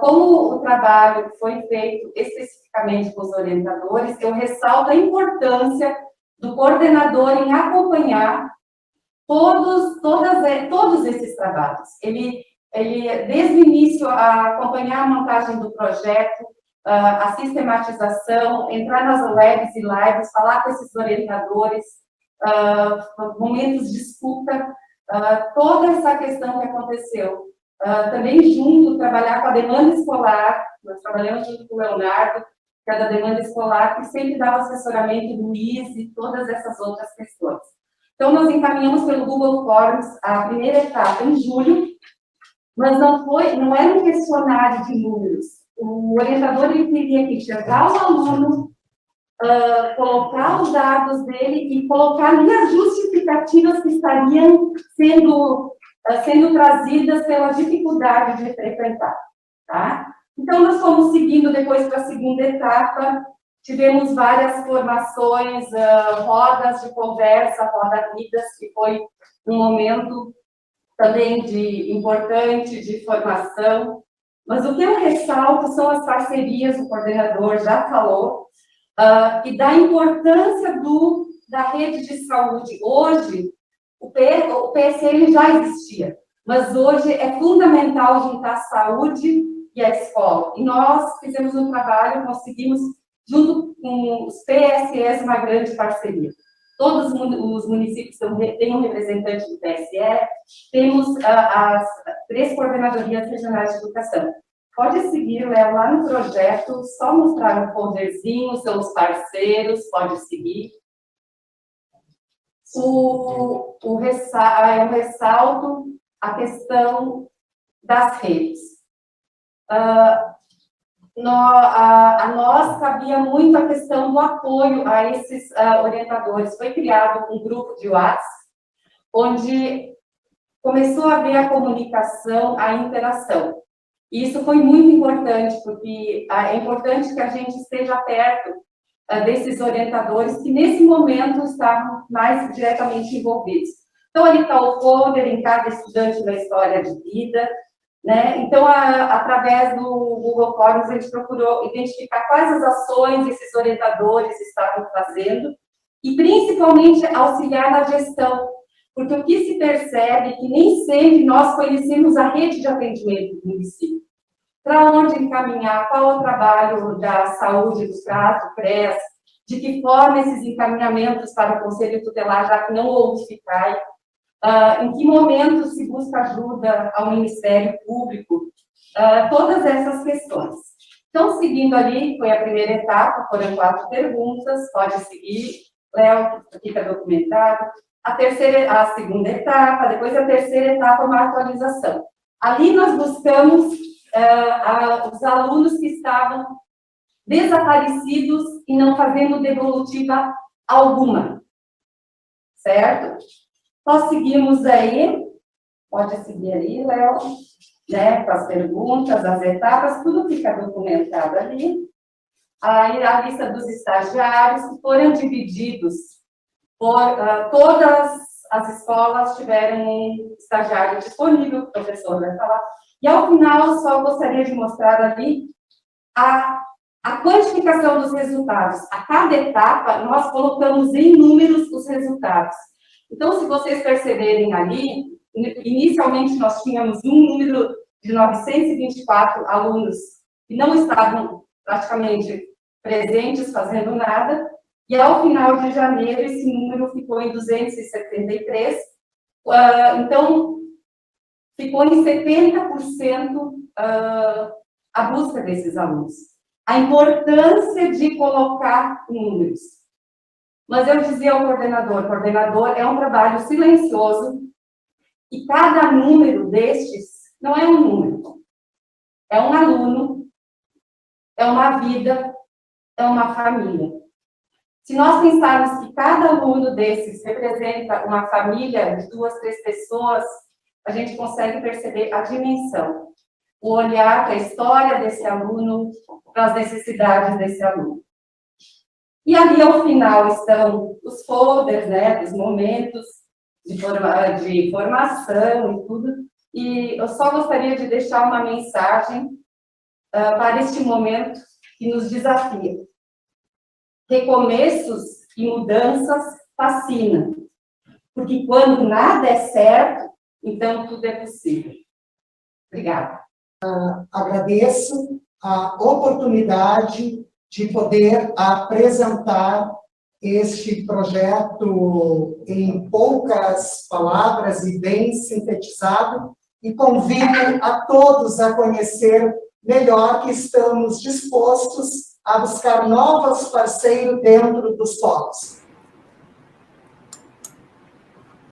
Speaker 3: Como o trabalho foi feito especificamente com os orientadores, eu ressalto a importância do coordenador em acompanhar todos esses trabalhos. Ele, desde o início, acompanhar a montagem do projeto, a sistematização, entrar nas webs e lives, falar com esses orientadores, momentos de escuta, toda essa questão que aconteceu. Também junto, trabalhar com a demanda escolar, nós trabalhamos junto com o Leonardo, que é da demanda escolar, que sempre dava assessoramento do Luiz e todas essas outras questões. Então, nós encaminhamos pelo Google Forms a primeira etapa em julho, mas não era um questionário de números. O orientador ele teria que enxergar o aluno, colocar os dados dele e colocar ali as justificativas que estariam sendo trazidas pela dificuldade de frequentar. Tá? Então, nós fomos seguindo depois para a segunda etapa. Tivemos várias formações, rodas de conversa, roda-vidas, que foi um momento também importante de formação. Mas o que eu ressalto são as parcerias, o coordenador já falou, e da importância da rede de saúde. Hoje, o PSL já existia, mas hoje é fundamental juntar a saúde e a escola. E nós fizemos um trabalho, conseguimos, junto com os PSEs, uma grande parceria. Todos os municípios têm um representante do PSE, temos as 3 coordenadorias regionais de educação. Pode seguir, Léo, lá no projeto, só mostrar o folderzinho, seus parceiros, pode seguir. Eu ressalto a questão das redes. A nós cabia muito a questão do apoio a esses orientadores. Foi criado um grupo de WhatsApp, onde começou a haver a comunicação, a interação. E isso foi muito importante, porque é importante que a gente esteja perto desses orientadores que, nesse momento, estavam mais diretamente envolvidos. Então, ali está o folder em cada estudante da história de vida, né? Então, através do Google Forms, a gente procurou identificar quais as ações esses orientadores estavam fazendo e, principalmente, auxiliar na gestão, porque o que se percebe é que nem sempre nós conhecemos a rede de atendimento do município. Para onde encaminhar, qual é o trabalho da saúde, do CRAS, do CRES, de que forma esses encaminhamentos para o Conselho Tutelar, já que não houve FICAI, em que momento se busca ajuda ao Ministério Público, todas essas questões. Então, seguindo ali, foi a primeira etapa, foram 4 perguntas, pode seguir, Léo, aqui está documentado. A segunda etapa, depois a terceira etapa, uma atualização. Ali nós buscamos os alunos que estavam desaparecidos e não fazendo devolutiva alguma, certo? Nós seguimos aí, pode seguir aí, Léo, né, com as perguntas, as etapas, tudo fica documentado ali. Aí a lista dos estagiários que foram divididos por todas as escolas tiveram um estagiário disponível, o professor vai falar. E ao final, só gostaria de mostrar ali a quantificação dos resultados. A cada etapa, nós colocamos em números os resultados. Então, se vocês perceberem ali, inicialmente nós tínhamos um número de 924 alunos que não estavam praticamente presentes, fazendo nada, e ao final de janeiro esse número ficou em 273, então ficou em 70% a busca desses alunos. A importância de colocar números. Mas eu dizia ao coordenador é um trabalho silencioso e cada número destes não é um número, é um aluno, é uma vida, é uma família. Se nós pensarmos que cada aluno desses representa uma família de 2, 3 pessoas, a gente consegue perceber a dimensão, o olhar para a história desse aluno, para as necessidades desse aluno. E ali, ao final, estão os folders, né, dos momentos de formação e tudo. E eu só gostaria de deixar uma mensagem para este momento que nos desafia. Recomeços e mudanças fascinam, porque quando nada é certo, então tudo é possível. Obrigada.
Speaker 2: Agradeço a oportunidade de poder apresentar este projeto em poucas palavras e bem sintetizado, e convido a todos a conhecer melhor que estamos dispostos a buscar novos parceiros dentro dos polos.